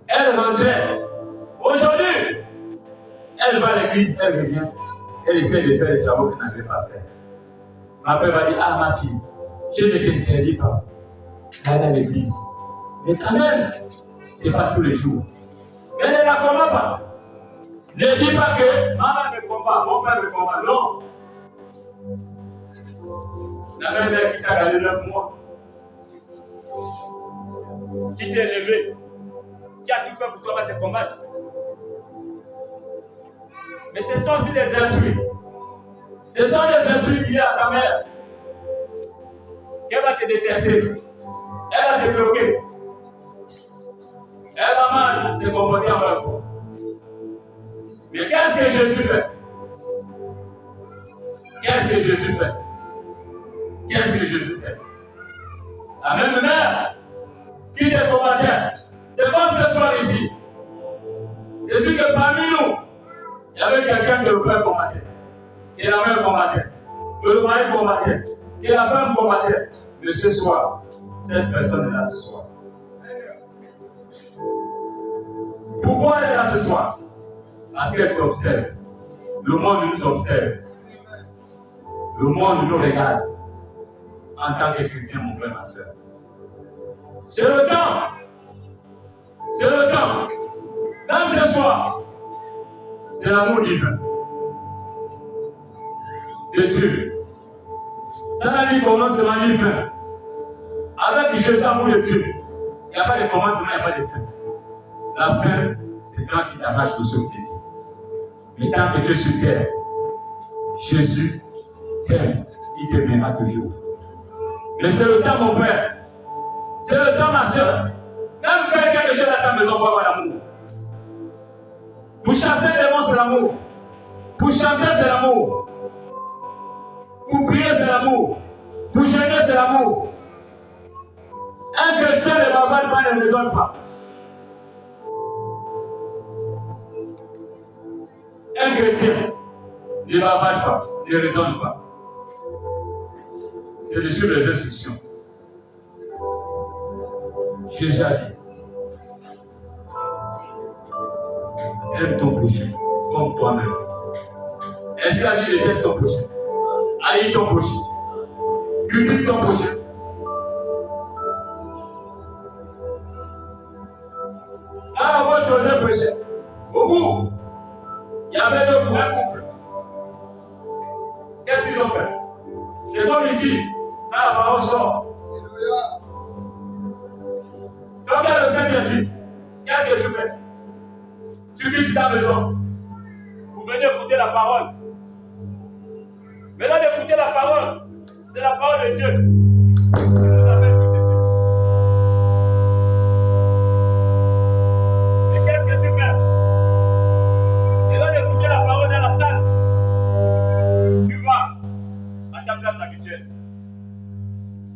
Elle rentrait. Aujourd'hui, elle va à l'église, elle revient. Elle essaie de faire les travaux qu'elle n'avait pas fait. Ma père va dire, ah ma fille, je ne t'interdis pas d'aller à l'église. Mais quand même, ce n'est pas tous les jours. Mais ne la combat pas. Ne dis pas que maman me combat, mon père me combat. Non. La même mère qui t'a gardé 9 mois, qui t'a élevé, qui a tout fait pour toi te combattre. Mais ce sont aussi des esprits. Ce sont des esprits liés à ta mère. Elle va te détester. Elle va te bloquer. Elle va mal se comporter envers toi. Mais qu'est-ce que Jésus fait? Qu'est-ce que Jésus fait? Qu'est-ce que Jésus fait? La même mère qui te combattait. C'est comme ce soir ici. C'est sûr que parmi nous, il y avait quelqu'un que le père combattait, que la mère combattait, que le mari combattait, que la femme combattait. Mais ce soir, cette personne est là ce soir. Pourquoi elle est là ce soir? Parce qu'elle t'observe. Le monde nous observe. Le monde nous regarde. En tant que chrétien, mon frère, ma soeur. C'est le temps. C'est le temps. Même ce soir, c'est l'amour divin de Dieu. Ça n'a ni commencement ni fin. Avec Jésus, l'amour de Dieu, il n'y a pas de commencement, il n'y a pas de fin. La fin, c'est quand il t'arrache le souffle de vie. Mais tant que tu es sur terre, Jésus t'aime, il t'aimera toujours. Mais c'est le temps, mon frère. C'est le temps, ma soeur. Même faire quelque chose à sa maison, il faut avoir l'amour. Pour chasser les démons, c'est l'amour. Pour chanter, c'est l'amour. Pour prier, c'est l'amour. Pour jeûner, c'est l'amour. Un chrétien ne bavarde pas, ne raisonne pas. Un chrétien ne bavarde pas, ne raisonne pas. C'est de suivre les instructions. Jésus a dit, aime ton prochain comme toi-même. Est-ce qu'il a dit déteste ton prochain? Haïs ton prochain. Critique ton prochain. Quand on va troisième prochain, au bout, il y avait un couple. Qu'est-ce qu'ils ont fait? C'est comme ici, quand la parole sort. Quand il y a le Saint-Esprit, qu'est-ce que tu fais? Tu quittes ta maison pour venir écouter la parole. Maintenant d'écouter la parole, c'est la parole de Dieu qui nous appelle tous ici. Mais qu'est-ce que tu fais? Maintenant d'écouter la parole dans la salle, tu vas à ta place habituelle.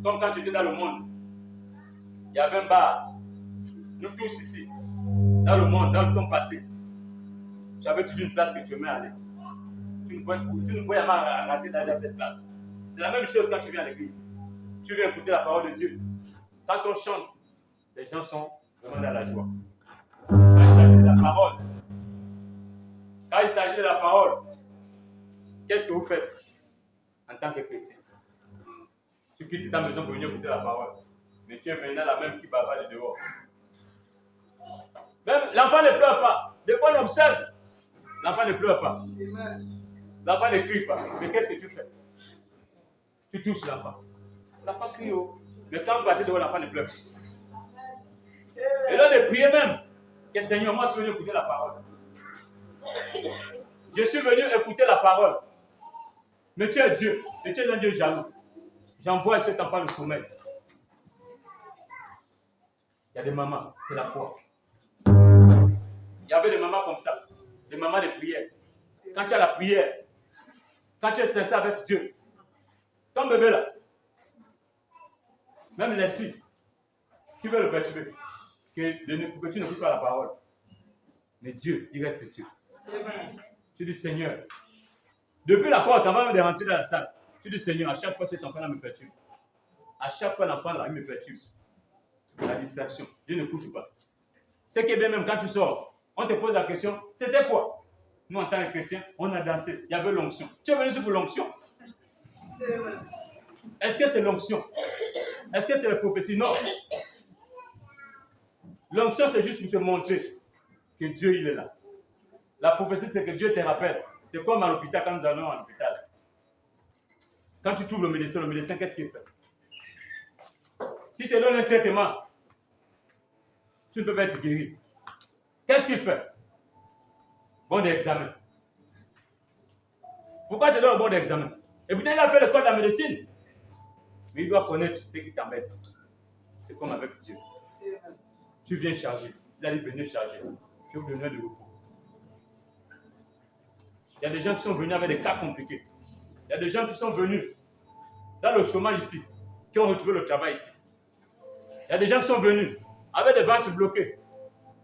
Comme quand tu étais dans le monde, il y avait un bar. Nous tous ici, dans le monde, dans le temps passé, tu avais toujours une place que tu aimais aller. Tu ne pouvais jamais rater d'aller à cette place. C'est la même chose quand tu viens à l'église. Tu viens écouter la parole de Dieu. Quand on chante, les gens sont vraiment dans la joie. Quand il s'agit de la parole, qu'est-ce que vous faites en tant que chrétien? Tu quittes ta maison pour venir écouter la parole. Mais tu es maintenant la même qui bavarde dehors. Même l'enfant ne pleure pas. Des fois, on observe. L'enfant ne pleure pas. L'enfant ne crie pas. Mais qu'est-ce que tu fais? Tu touches l'enfant. L'enfant crie. Mais quand vous battez dehors, l'enfant ne pleure pas. Et là, de prier même. Que Seigneur, moi, je suis venu écouter la parole. Je suis venu écouter la parole. Mais tu es Dieu. Et tu es un Dieu jaloux. J'envoie cet enfant le sommeil. Il y a des mamans, c'est la foi. Il y avait des mamans comme ça, des mamans de prière. Quand tu as la prière, quand tu es sincère avec Dieu, ton bébé là, même l'esprit, qui veut le perturber, que tu ne écoutes pas la parole. Mais Dieu, il reste Dieu. Tu dis Seigneur, depuis la porte, avant de rentrer dans la salle, tu dis Seigneur, à chaque fois cet enfant là me perturbe. À chaque fois l'enfant là, il me perturbe. La distraction, Dieu n'écoute pas. C'est que bien même quand tu sors, on te pose la question, c'était quoi? Nous en tant que chrétiens, on a dansé, il y avait l'onction. Tu es venu ici pour l'onction? Est-ce que c'est l'onction? Est-ce que c'est la prophétie? Non. L'onction c'est juste pour te montrer que Dieu, il est là. La prophétie, c'est que Dieu te rappelle. C'est comme à l'hôpital, quand nous allons à l'hôpital. Quand tu trouves le médecin, qu'est-ce qu'il fait? Si tu te donnes un traitement, tu ne peux pas être guéri. Qu'est-ce qu'il fait? Bon d'examen. Pourquoi tu donnes un bon d'examen? Et puis, il a fait le code de la médecine. Mais il doit connaître ce qui t'embête. C'est comme avec Dieu. Tu viens charger. Il a dit venir charger. Tu es besoin de repos. Il y a des gens qui sont venus avec des cas compliqués. Il y a des gens qui sont venus dans le chômage ici, qui ont retrouvé le travail ici. Il y a des gens qui sont venus avec des ventes bloquées,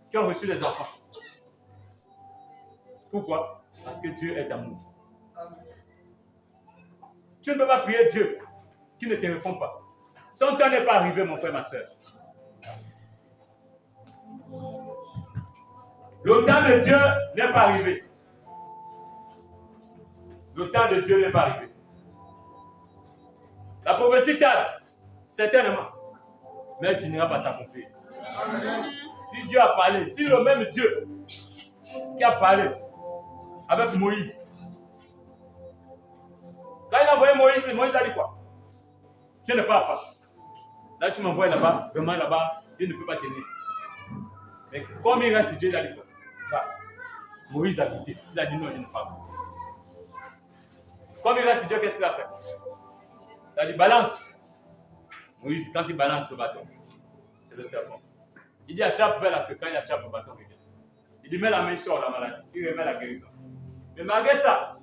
qui ont reçu des enfants. Pourquoi? Parce que Dieu est amour. Tu ne peux pas prier Dieu qui ne te répond pas. Son temps n'est pas arrivé, mon frère, ma soeur. Le temps de Dieu n'est pas arrivé. Le temps de Dieu n'est pas arrivé. La prophétie tarde, certainement, mais elle finira par s'accomplir. Si Dieu a parlé, si le même Dieu qui a parlé avec Moïse, quand il a envoyé Moïse, Moïse a dit quoi? Tu ne pars pas. Là, tu m'envoies là-bas, vraiment là-bas, Dieu ne peut pas tenir. Mais comme il reste, Dieu, il a dit quoi? Va. Moïse a quitté. Il a dit non, je ne pars pas. Comme il reste, Dieu, qu'est-ce qu'il a fait? Il a dit balance. Moïse, quand il balance le bâton, c'est le serpent. Il dit attrape vers la queue. Quand il attrape le bâton, il dit mets la main sur la maladie. Il remet la guérison. Mais malgré ça,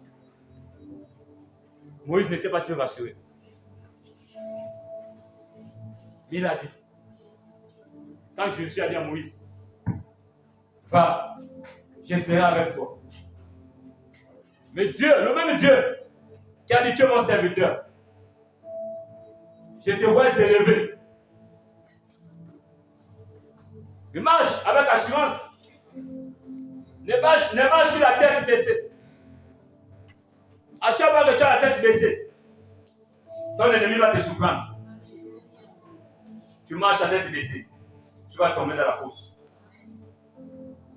Moïse n'était pas très rassuré. Il a dit, quand Jésus a dit à Moïse, va, je serai avec toi. Mais Dieu, le même Dieu, qui a dit tu es mon serviteur, je te vois te lever. Il marche avec assurance. Ne marche sur la tête baissée. À chaque fois que tu as la tête baissée, ton ennemi va te surprendre. Tu marches à tête baissée, tu vas tomber dans la fosse.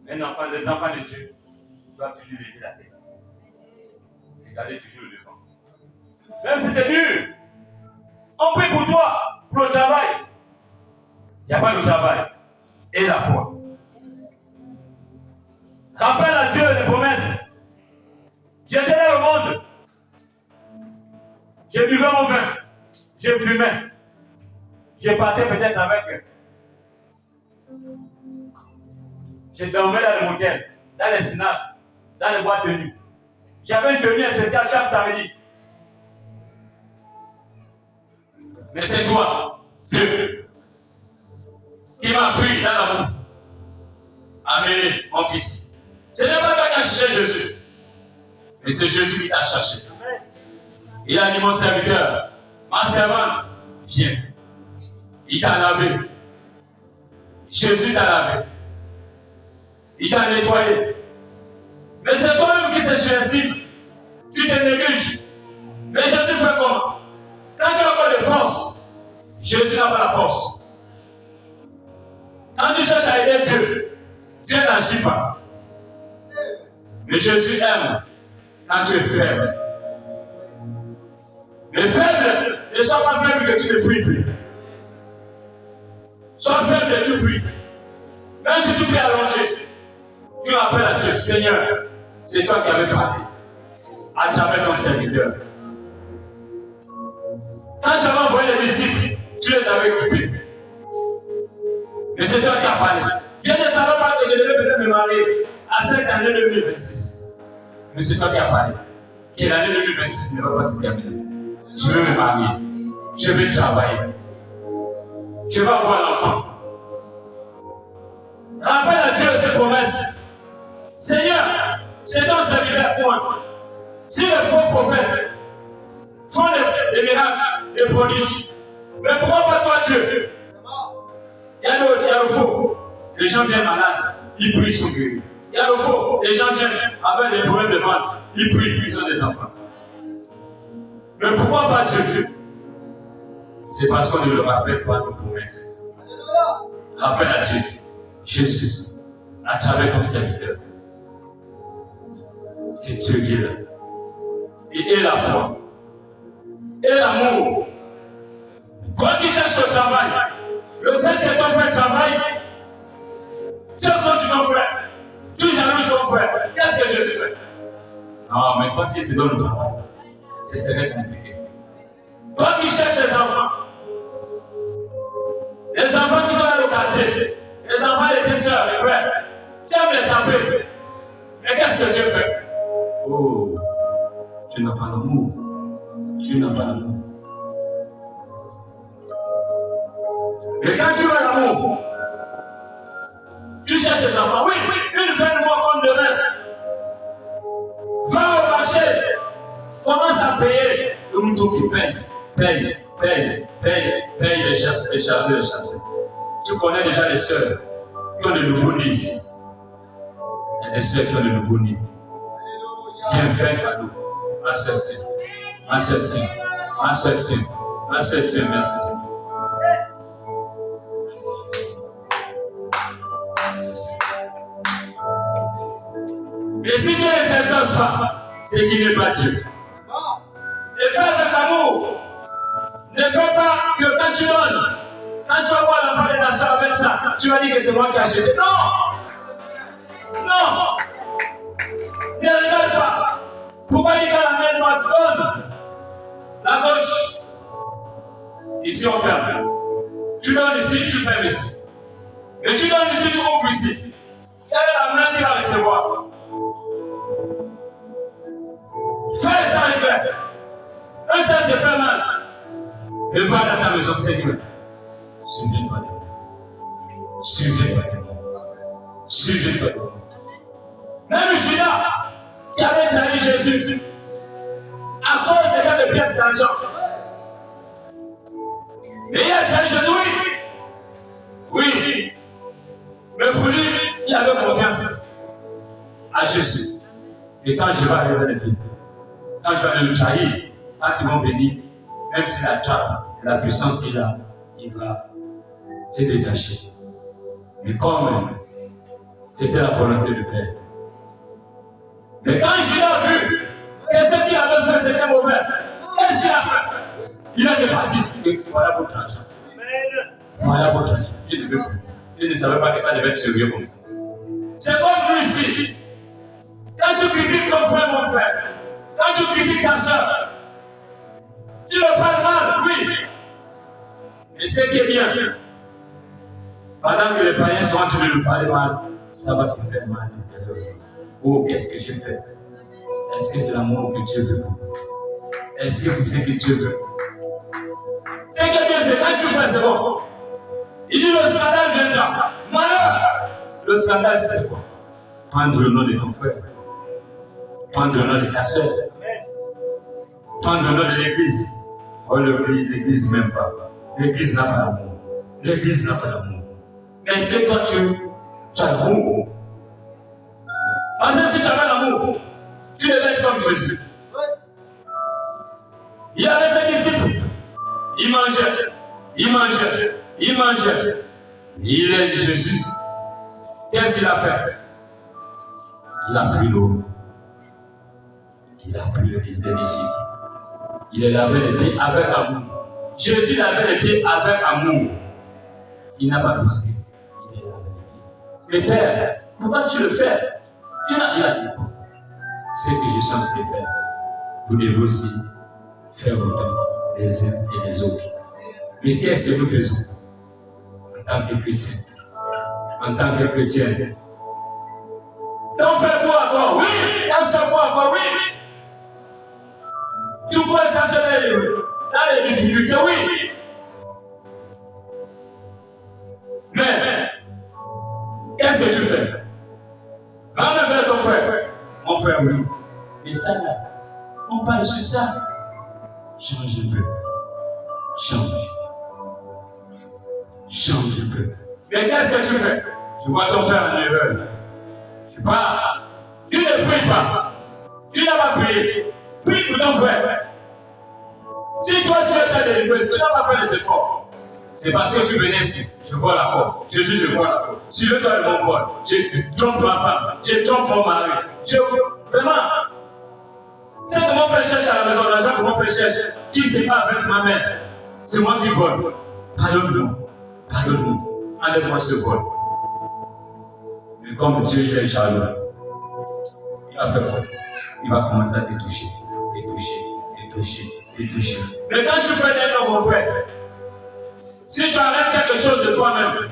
Les enfants de Dieu doivent toujours lever la tête. Et garder toujours le devant. Même si c'est dur, on prie pour toi, pour le travail. Il n'y a pas de travail. Et la foi. Rappelle à Dieu les promesses. J'étais dans le monde. Je buvais mon vin. Je fumais. Je partais peut-être avec eux. Je dormais dans les motels, dans les snaps, dans les boîtes de nuit. J'avais une tenue spéciale chaque samedi. Mais c'est toi, Dieu, qui m'a pris dans l'amour. Amenez mon fils. Ce n'est pas toi qui as cherché Jésus, mais c'est Jésus qui t'a cherché. Il a dit mon serviteur, ma servante, viens. Il t'a lavé. Jésus t'a lavé. Il t'a nettoyé. Mais c'est toi-même qui se surestime. Tu te négliges. Mais Jésus fait comment? Quand tu as encore de force, Jésus n'a pas la force. Quand tu cherches à aider Dieu, Dieu n'agit pas. Mais Jésus aime quand tu es faible. Mais faible, ne sois pas faible que tu ne pries plus. Sois faible et tu pries. Même si tu pries allongé, tu appelles à Dieu, Seigneur, c'est toi qui avais parlé à travers ton serviteur. Quand tu avais envoyé les disciples, tu les avais équipés. Mais c'est toi qui as parlé. Je ne savais pas que je devais peut-être me marier à cette année 2026. Mais c'est toi qui as parlé. Que l'année 2026 ne va pas se terminer. Je veux me marier. Je veux travailler. Je vais avoir l'enfant. Rappelle à Dieu ses promesses. Seigneur, c'est ton serviteur point. Si les faux prophètes font des miracles, des prodiges, mais pourquoi pas toi Dieu? Il y a le faux. Les gens viennent malades, ils prient, ils sont guéris. Il y a le faux. Les gens viennent avec des problèmes de ventre, ils prient, ils ont des enfants. Mais pourquoi pas Dieu? C'est parce qu'on ne le rappelle pas nos promesses. Rappelle à Dieu. Jésus à travers ton serviteur. C'est Dieu qui est là. Et la foi. Et l'amour. Toi qui cherches au travail, le fait que ton frère travaille, tu contre ton frère, tu jalouses ton frère. Qu'est-ce que Jésus fait? Non, mais toi, si tu donnes le travail, ce serait compliqué. Toi qui cherches les enfants qui sont dans le quartier, les enfants de tes soeurs, les frères, tu aimes les taper. Mais qu'est-ce que Dieu fait? Oh, tu n'as pas d'amour. Tu n'as pas d'amour. Et quand tu veux l'amour, tu cherches les enfants. Oui, une fin de mois comme demain. Va au marché, commence à payer le mouton qui paye les chasseurs. Tu connais déjà les sœurs qui ont de nouveau-nés ici. Il y a des sœurs qui ont de nouveau-nés. Viens faire un cadeau. Ma sœur Sainte, merci Sainte. Mais si Dieu ne t'exauce pas, c'est qu'il n'est pas Dieu. Et fais avec amour. Ne fais pas que quand tu donnes, quand tu vas voir l'enfant de ta soeur avec ça, tu vas dire que c'est moi qui ai acheté. Non! Non! Ne regarde pas. Pourquoi dire que la main droite donne? La gauche. Ici on ferme. Tu donnes ici, tu fermes ici. Et tu donnes ici, tu coupes ici. Quelle est la main qui va recevoir? Fais ça avec. Un seul te fait mal. Et va dans ta maison, Seigneur. Souviens-toi de moi. Souviens-toi de moi. Même Judas, qui avait trahi Jésus, à cause des cas de pièces d'argent. Et il a trahi Jésus, oui. Mais pour lui, il avait confiance à Jésus. Et quand je vais arriver vers les filles, quand je vais aller le trahir, quand ils vont venir, même s'il attrape la puissance qu'il a, il va se détacher. Mais quand même, c'était la volonté du Père. Mais quand Judas a vu que ce qu'il avait fait c'était mauvais, qu'est-ce qu'il a fait? Il a départi. Voilà votre argent. Voilà votre argent. Je ne veux plus. Je ne savais pas que ça devait être sérieux comme ça. C'est comme nous ici. Quand tu critiques ton frère, mon frère, quand tu critiques ta soeur, tu le parles mal, oui. Mais ce qui est bien, pendant que les païens sont en train de nous parler mal, ça va te faire mal à l'intérieur. Oh, qu'est-ce que j'ai fait? Est-ce que c'est l'amour que Dieu veut? Est-ce que c'est ce que Dieu veut? Ce qui est bien, c'est quand tu fais, c'est bon. Il dit le scandale viendra. Malheur! Le scandale, c'est quoi? Prendre le nom de ton frère. Prendre le nom de ta soeur. Prendre le nom de l'église. Oh, l'église même pas. L'église n'a pas d'amour. L'église n'a pas d'amour. Mais est-ce que toi, tu as l'amour? Parce que si tu avais l'amour, tu devais être comme Jésus. Il avait ses disciples. Il mangeait. Il est Jésus. Qu'est-ce qu'il a fait? Il a pris l'eau. Il a pris le pied des disciples. Il a lavé les pieds avec amour. Jésus lavait les pieds avec amour. Il n'a pas poussé. Il a lavé les pieds. Mais Père, pourquoi tu le fais? Tu n'as rien dit. Ce que je suis en train de faire, vous devez aussi faire autant les uns et les autres. Mais qu'est-ce que nous faisons en tant que chrétiens? En tant que chrétiens. T'en fais quoi encore? Oui! Un seul fois encore, oui! Tu peux stationner dans les difficultés, oui! Mais, qu'est-ce que tu fais? Va me vers ton frère. Mon frère, oui. Et ça, on parle sur ça. Change un peu. Change un peu. Mais qu'est-ce que tu fais? Tu vois ton frère en erreur. Tu pars. Tu ne pries pas. Tu n'as pas prié. Prie pour ton frère. Si toi tu es délivré, tu n'as pas fait les efforts. C'est parce que tu venais ici, je vois la porte. Jésus, je vois la porte. Suivez-toi le bon vol. Je trompe ma femme, je trompe mon mari. Vraiment, c'est que mon père cherche à la maison, l'argent que mon père cherche, qui se fait avec ma mère. C'est moi qui vole. Pardonne-nous, pardonne-nous. Enlève-moi ce vol. Mais comme Dieu est chargé, il va faire quoi? Il va commencer à te toucher, te toucher, te toucher, te toucher. Mais quand tu fais des noms, mon frère, si tu arrêtes quelque chose de toi-même,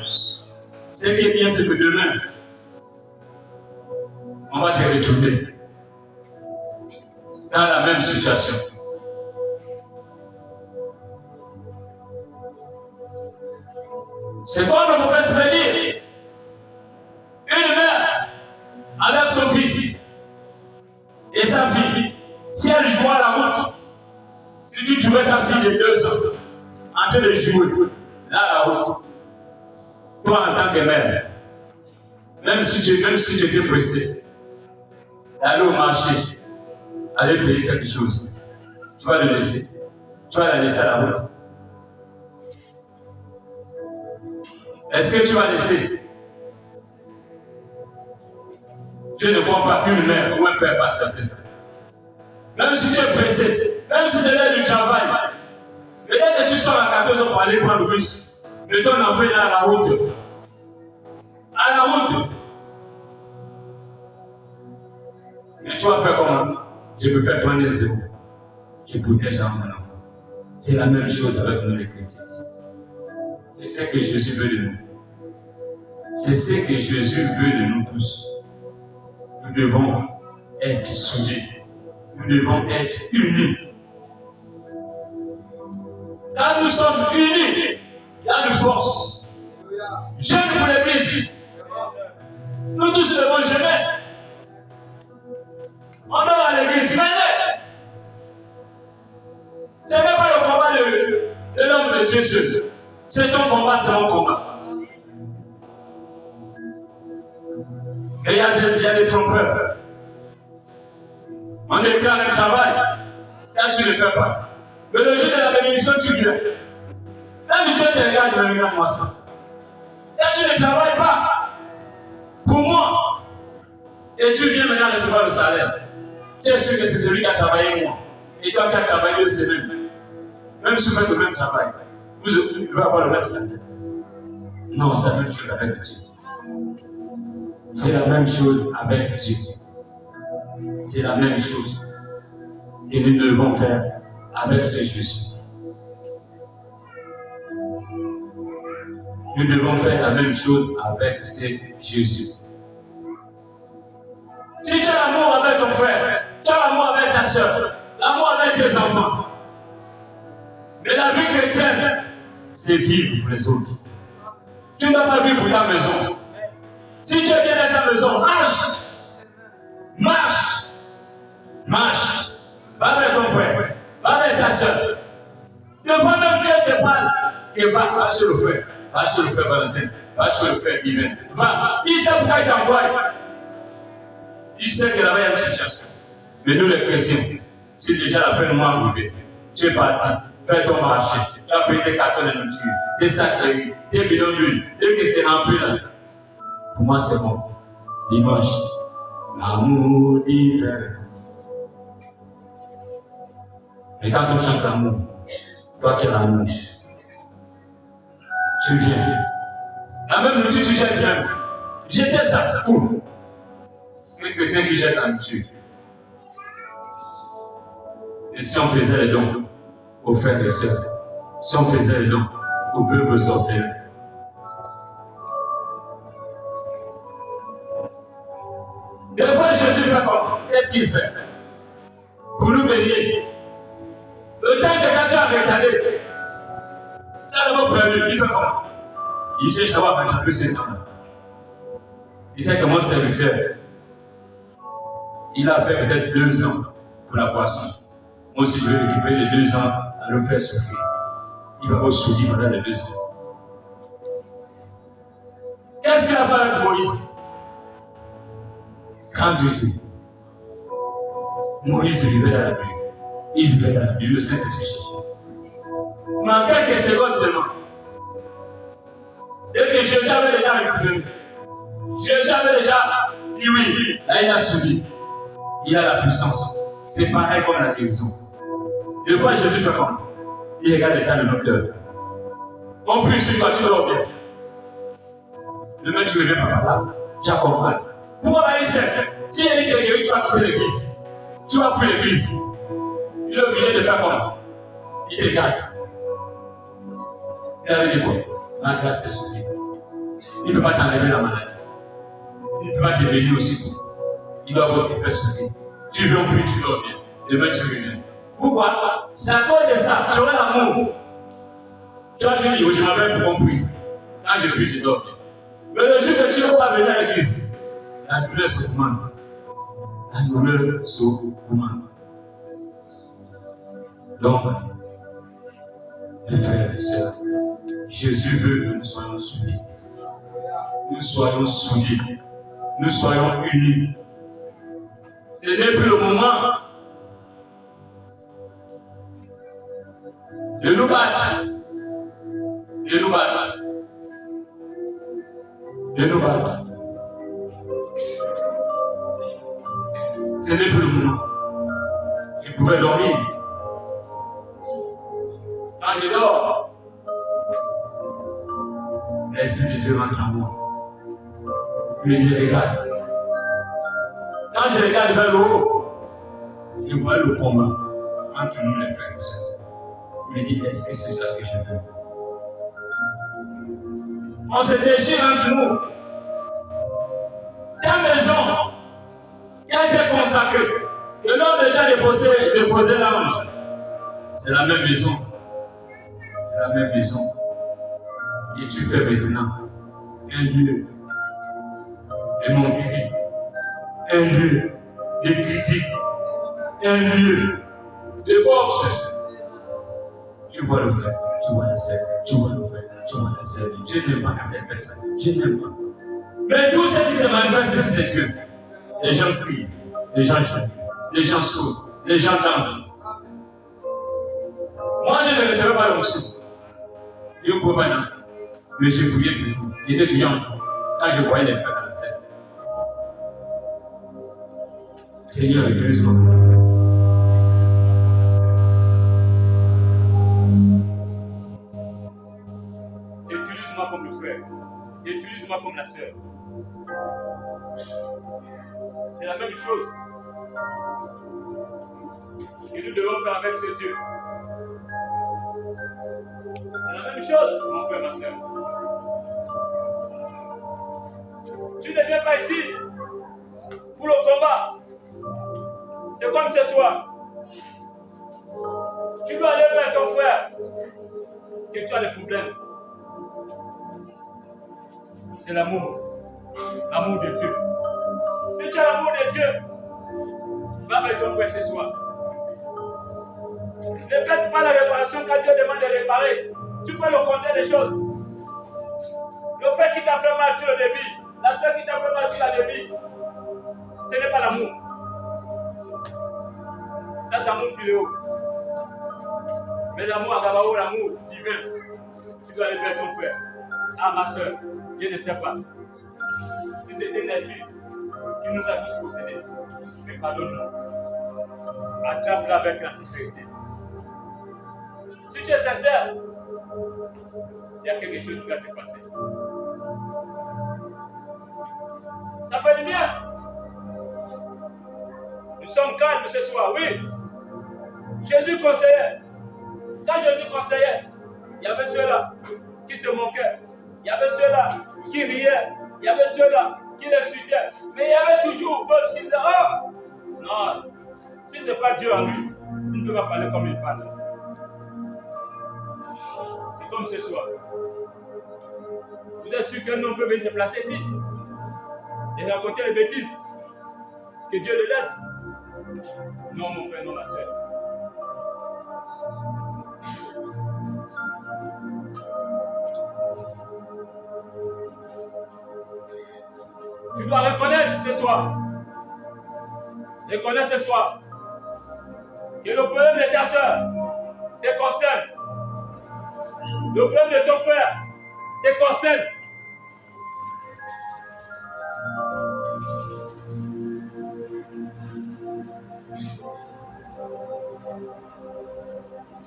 ce qui est bien, c'est que demain, on va te retrouver dans la même situation. C'est quoi le prophète prédire? Une mère avec son fils et sa fille, si elle joue à la route, si tu trouvais ta fille de 2 ans en train de jouer là à la route, toi en tant que mère, même si tu étais pressé d'aller au marché, aller payer quelque chose, tu vas le laisser. Tu vas la laisser à la route. Est-ce que tu vas laisser? Je ne vois pas une mère ou un père accepter ça. Même si tu es pressé, même si c'est l'heure du travail, peut-être que tu sors à 14 h pour aller prendre le bus, mais ton enfant est là à la route. À la route. Mais tu vas faire comment? Je peux faire prendre les zéros. Je protège mon enfant. C'est la même chose avec nous les chrétiens. C'est ce que Jésus veut de nous. C'est ce que Jésus veut de nous tous. Nous devons être soudés. Nous devons être unis. Quand nous sommes unis, il y a de force. Jeûne pour l'Église. Nous tous devons jeûner. On dort à l'Église, venez. Ce n'est pas le combat de l'homme de Dieu. C'est ton combat, c'est mon combat. Et il y a des trompeurs. On déclare un travail, là tu ne le fais pas. Mais le jour de la bénédiction, tu viens. Même Dieu te regarde, mais regarde-moi ça. Là tu ne travailles pas pour moi. Et tu viens maintenant recevoir le salaire. Tu es sûr que c'est celui qui a travaillé moi. Et toi qui as travaillé 2 semaines. Même si vous faites le même travail, vous devez avoir le même salaire. Non, c'est la même chose avec Dieu. C'est la même chose avec Dieu. C'est la même chose que nous devons faire avec ce Jésus. Nous devons faire la même chose avec ce Jésus. Si tu as l'amour avec ton frère, tu as l'amour avec ta soeur, l'amour avec tes enfants. Mais la vie chrétienne, c'est vivre pour les autres. Tu ne dois pas vivre pour ta maison. Si tu es bien dans ta maison, marche. Marche. Marche. Va avec ton frère. Va avec ta soeur. Ne vois même que te parle. Et va chez le frère. Va chez le frère Valentin. Va chez le frère Divin. Va. Il sait pourquoi il t'envoie. Il sait que là-bas il y a une situation. Mais nous les chrétiens, c'est déjà la fin de mois arrivée. Tu es parti. Fais ton marché. Tu as payé tes cartons de nourriture. Tes sacs de riz. Tes bidons d'huile. Et que c'est rempli là. Pour moi, c'est bon. Dimanche, l'amour divin. Mais quand on chante l'amour, toi qui as l'amour, tu viens. La même nourriture, tu jettes même. Jeter ça, c'est où? Un chrétien qui jette la nourriture. Et si on faisait les dons aux frères et sœurs, si on faisait les dons aux veuves et orphelins, des fois, Jésus fait quoi? Qu'est-ce qu'il fait? Pour nous bénir. Le temps que quand tu as retardé, tu as d'abord prévu, il fait quoi? Il cherche à savoir rattraper ses temps. Il sait que mon serviteur, il a fait peut-être 2 ans pour la boisson. Moi aussi, je vais récupérer les 2 ans à le faire souffrir. Il va aussi soudir pendant les 2 ans. Qu'est-ce qu'il a fait avec Moïse? Quand toujours, Moïse vivait dans la Bible. Il vivait dans la Bible, le Saint-Esprit cherchait. Mais en quelques secondes seulement, Et que Jésus avait déjà récupéré. Jésus avait déjà dit oui. Là, il a suivi. Il a la puissance. C'est pareil comme la guérison. Des fois, Jésus fait comme il regarde l'état de nos cœurs. En plus, une fois, tu dors bien. Demain, tu reviens par là. Tu as compris. Pourquoi il sait? Si il est guéri, tu vas quitter l'église. Tu vas fuir l'église. Il est obligé de faire quoi? Il te garde. Il avait dit quoi? La grâce te suffit. Il ne peut pas t'enlever la maladie. Il ne peut pas te bénir aussi. Il doit avoir te faire souffrir. Tu veux plus, tu dors bien. Demain, tu reviens. Pourquoi? C'est à cause de ça. Tu auras l'amour. Tu vas te dire, je m'appelle pour compris. Quand je prie, je dors bien. Mais le jour que tu ne vas pas venir à l'église, la douleur s'augmente. La douleur s'augmente. Donc, mes frères et sœurs, Jésus veut que nous soyons soudés. Nous soyons soudés. Nous soyons unis. Ce n'est plus le moment de nous battre. De nous battre. De nous battre. Ce n'est plus le moment. Je pouvais dormir. Quand je dors, l'Esprit de Dieu rentre en moi. Puis je regarde. Quand je regarde vers le haut, je vois le combat entre nous les frères et sœurs. Je me dis, est-ce que c'est ça que je veux? On se déchire entre nous. Ta maison qui a été consacrée, que l'homme de Dieu a déposé l'ange. C'est la même maison. C'est la même maison. Et tu fais maintenant un lieu de moquerie, un lieu de critique, un lieu de boxe. Tu vois le frère, tu vois la sœur, tu vois le frère, tu vois la sœur. Je n'aime pas quand elle fait ça. Je n'aime pas. Mais tout ce qui se manifeste, c'est Dieu. Les gens crient, les gens chantent, les gens sautent, les gens dansent. Moi, je ne recevais pas l'onction. Je ne pouvais pas danser. Mais je priais toujours. J'étais toujours en joie. Quand je voyais les frères dans le ciel. Seigneur, utilise-moi. Utilise-moi comme le frère. Utilise-moi comme la sœur. C'est la même chose que nous devons faire avec ce Dieu. C'est la même chose, mon frère, ma soeur. Tu ne viens pas ici pour le combat. C'est comme ce soir. Tu dois aller vers ton frère que tu as des problèmes. C'est l'amour. L'amour de Dieu. Si tu as l'amour de Dieu, va vers ton frère ce soir. Ne faites pas la réparation quand Dieu demande de réparer. Tu peux le contraire des choses. Le frère qui t'a fait mal, tu le dévis. La soeur qui t'a fait mal, tu la dévis. Ce n'est pas l'amour. Ça, c'est l'amour philéo. Mais l'amour à Gabao, l'amour divin, tu dois aller vers ton frère. Ah, ma soeur, je ne sais pas. Si c'était un esprit qui nous a tous possédés, mais pardonne-moi. Attrape-la avec la sincérité. Si tu es sincère, il y a quelque chose qui va se passer. Ça fait du bien. Nous sommes calmes ce soir, oui. Jésus conseillait. Quand Jésus conseillait, il y avait ceux-là qui se moquaient. Il y avait ceux-là qui riaient. Il y avait ceux-là qui l'insultaient. Mais il y avait toujours d'autres qui disaient, oh, non, si ce n'est pas Dieu en lui, il ne peut pas parler comme il parle. C'est comme ce soir. Vous êtes sûr qu'un homme peut venir se placer ici et raconter les bêtises que Dieu le laisse? Non, mon frère, non, ma soeur. Tu dois reconnaître ce soir. Reconnais ce soir que le problème de ta soeur te concerne. Le problème de ton frère te concerne.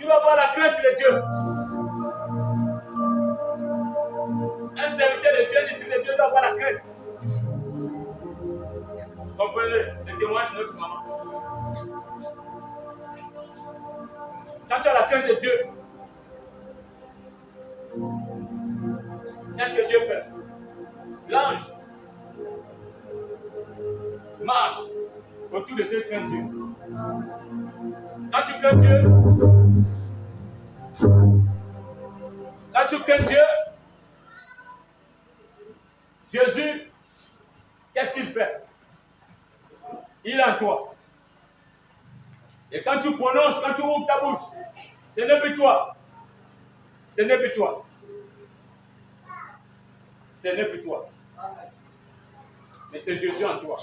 vas avoir la crainte de Dieu. Un serviteur de Dieu, disciple de Dieu, doit avoir la crainte. Comprenez le témoignage de notre maman. Quand tu as la crainte de Dieu, qu'est-ce que Dieu fait? L'ange marche autour de ceux qui craignent Dieu. Quand tu crains Dieu, Jésus, qu'est-ce qu'il fait? Il est en toi. Et quand tu prononces, quand tu ouvres ta bouche, ce n'est plus toi. Ce n'est plus toi. Ce n'est plus toi. Mais c'est Jésus en toi.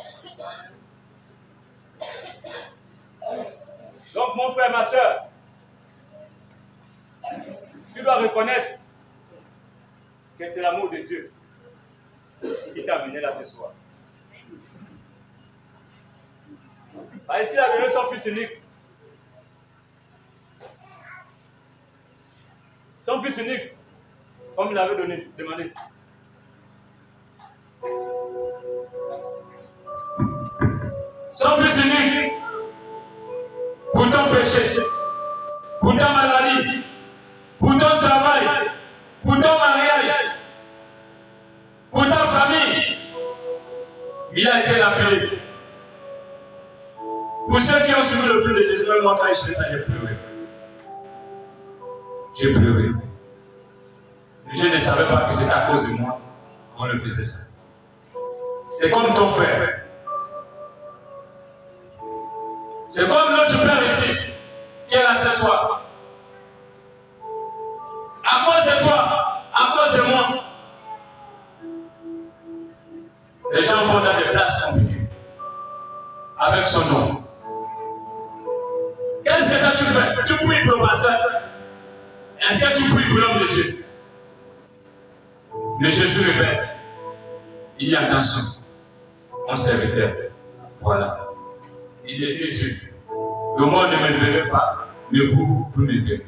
Donc mon frère, ma soeur, tu dois reconnaître que c'est l'amour de Dieu qui t'a amené là ce soir. Ici, il a donné son fils unique. Son fils unique, comme il avait demandé. Son fils unique, pour ton péché, pour ta maladie, pour ton travail, pour ton mariage, pour ta famille, il a été appelé. Pour ceux qui ont suivi le film de Jésus, même moi quand je faisais ça, j'ai pleuré. J'ai pleuré. Je ne savais pas que c'était à cause de moi qu'on le faisait ça. C'est comme ton frère. C'est comme l'autre frère ici, qui est là ce soir. À cause de toi, à cause de moi, les gens vont dans des places compliquées. Avec son nom. Qu'est-ce que toi tu fais? Tu pries pour le pasteur? Est-ce que tu pries pour l'homme de Dieu? Mais Jésus répète, il y a attention, mon serviteur. Voilà. Il est Jésus. Le monde ne me verrait pas, mais vous me verrez.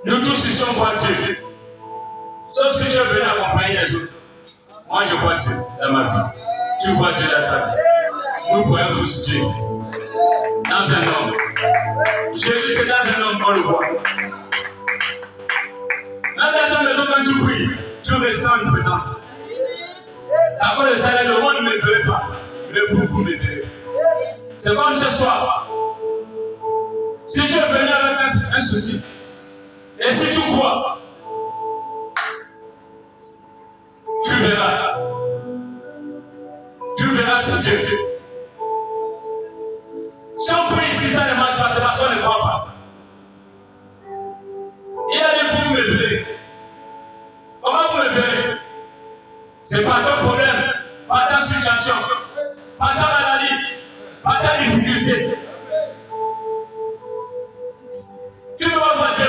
Nous tous ici, on voit Dieu. Sauf si tu es venu accompagner les autres. Moi, je vois Dieu dans ma vie. Tu vois Dieu dans ta vie. Nous voyons tous Dieu ici. Dans un homme. Jésus, c'est dans un homme qu'on le voit. Même dans ta maison, quand tu pries, tu ressens une présence. C'est à cause de ça, le monde ne me verrait pas. Mais vous me verrez. C'est comme ce soir. Si tu es venu avec un souci, et si tu crois, tu verras. Tu verras ce Dieu. Si on prie ici, ça ne marche pas, c'est parce qu'on ne croit pas. Il a dit vous me verrez. Comment vous me verrez? C'est pas ton problème, pas ta situation, pas ta maladie, pas ta difficulté. Tu peux voir Dieu,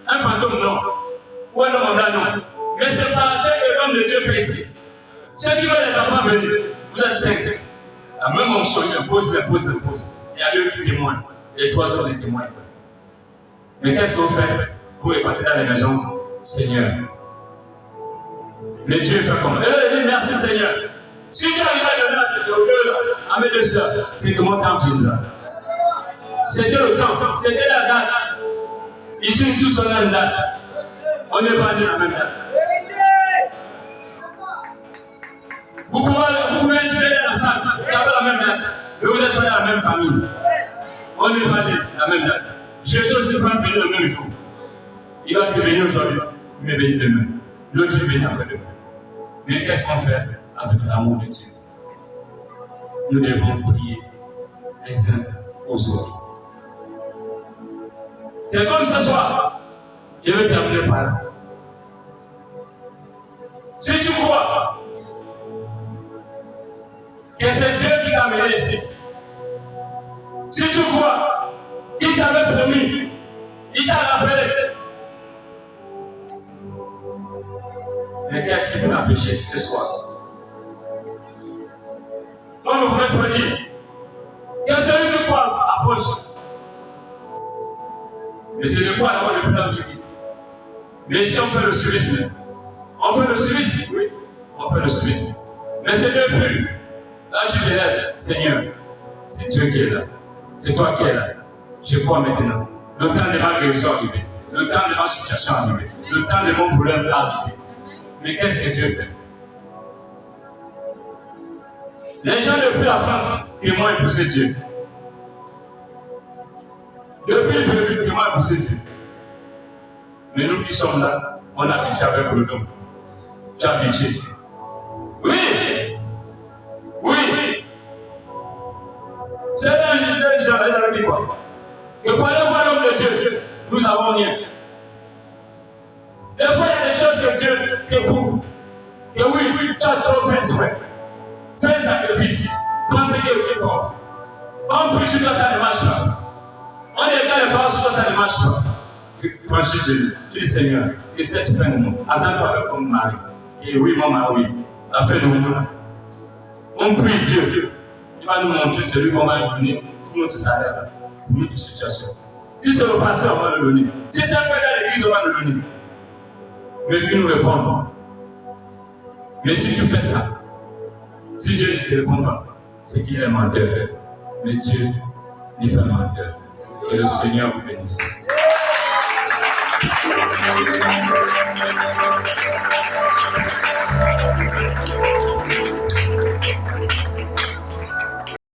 un fantôme non, ou un homme blanc non. Mais c'est pas ce que l'homme de Dieu fait ici. Ceux qui veulent les enfants venir, vous êtes 5. La même chose, je pose. Il y a deux qui témoignent, et 3 autres qui témoignent. Mais qu'est-ce que vous faites? Vous repartez dans les maisons, Seigneur. Mais Dieu fait comment? Et dit merci Seigneur. Si tu arrives à donner à mes 2 soeurs, c'est que mon temps viendra. C'était le temps, c'était la date. Ici, nous tous on a une date. On n'est pas nés la même date. Vous pouvez être dans la salle, vous avez la même date, mais vous n'êtes pas dans la même famille. On n'est pas nés la même date. Jésus ne va pas bénir le même jour. Il va te bénir aujourd'hui, il va bénir demain. L'autre il bénit après demain. Mais qu'est-ce qu'on fait avec l'amour de Dieu? Nous devons prier les uns aux autres. C'est comme ce soir. Je vais terminer par là. Si tu crois que c'est Dieu qui t'a amené ici, si tu crois qu'il t'avait promis, il t'a rappelé, mais qu'est-ce qui peut empêcher ce soir? Comme le prêtre dit, que celui qui croit approche. Mais c'est de quoi avoir le plan de Dieu. Mais si on fait le civisme, oui, on fait le civisme. Mais c'est depuis, là tu te lèves, Seigneur, c'est Dieu qui est là, c'est toi qui es là. Je crois maintenant. Le temps de ma guérison est arrivé, le temps de ma situation est arrivé, le temps de mon problème est arrivé. Mais qu'est-ce que Dieu fait? Les gens depuis la France qui m'ont épousé Dieu. Depuis le début, qui m'ont épousé Dieu. Mais nous qui sommes là, on a pitié avec le nom. Tu as pitié. Oui! Oui! C'est un gens, ils avaient dit quoi? Que pour aller voir l'homme de Dieu, nous avons rien. Des fois, il y a des choses que Dieu te prouve. Que oui, tu as trop fait souhait. Fais sacrifice. Pensez que c'est fort. On prie sur toi, ça ne marche pas. On déclare les paroles sur toi, ça ne marche pas. Franchis Jésus. Tu dis Seigneur, que cette fin de monde, attends-toi avec ton mari. Et oui, mon mari, la fin de monde. On prie Dieu. Il va nous montrer celui qu'on va lui donner pour notre salaire, pour notre situation. Si c'est le pasteur, on va le donner. Si c'est un frère de l'église, on va le donner. Mais qu'il nous réponde. Mais si tu fais ça, si Dieu ne te répond pas, c'est qu'il est menteur. Mais Dieu n'est pas menteur. Que le Seigneur vous bénisse.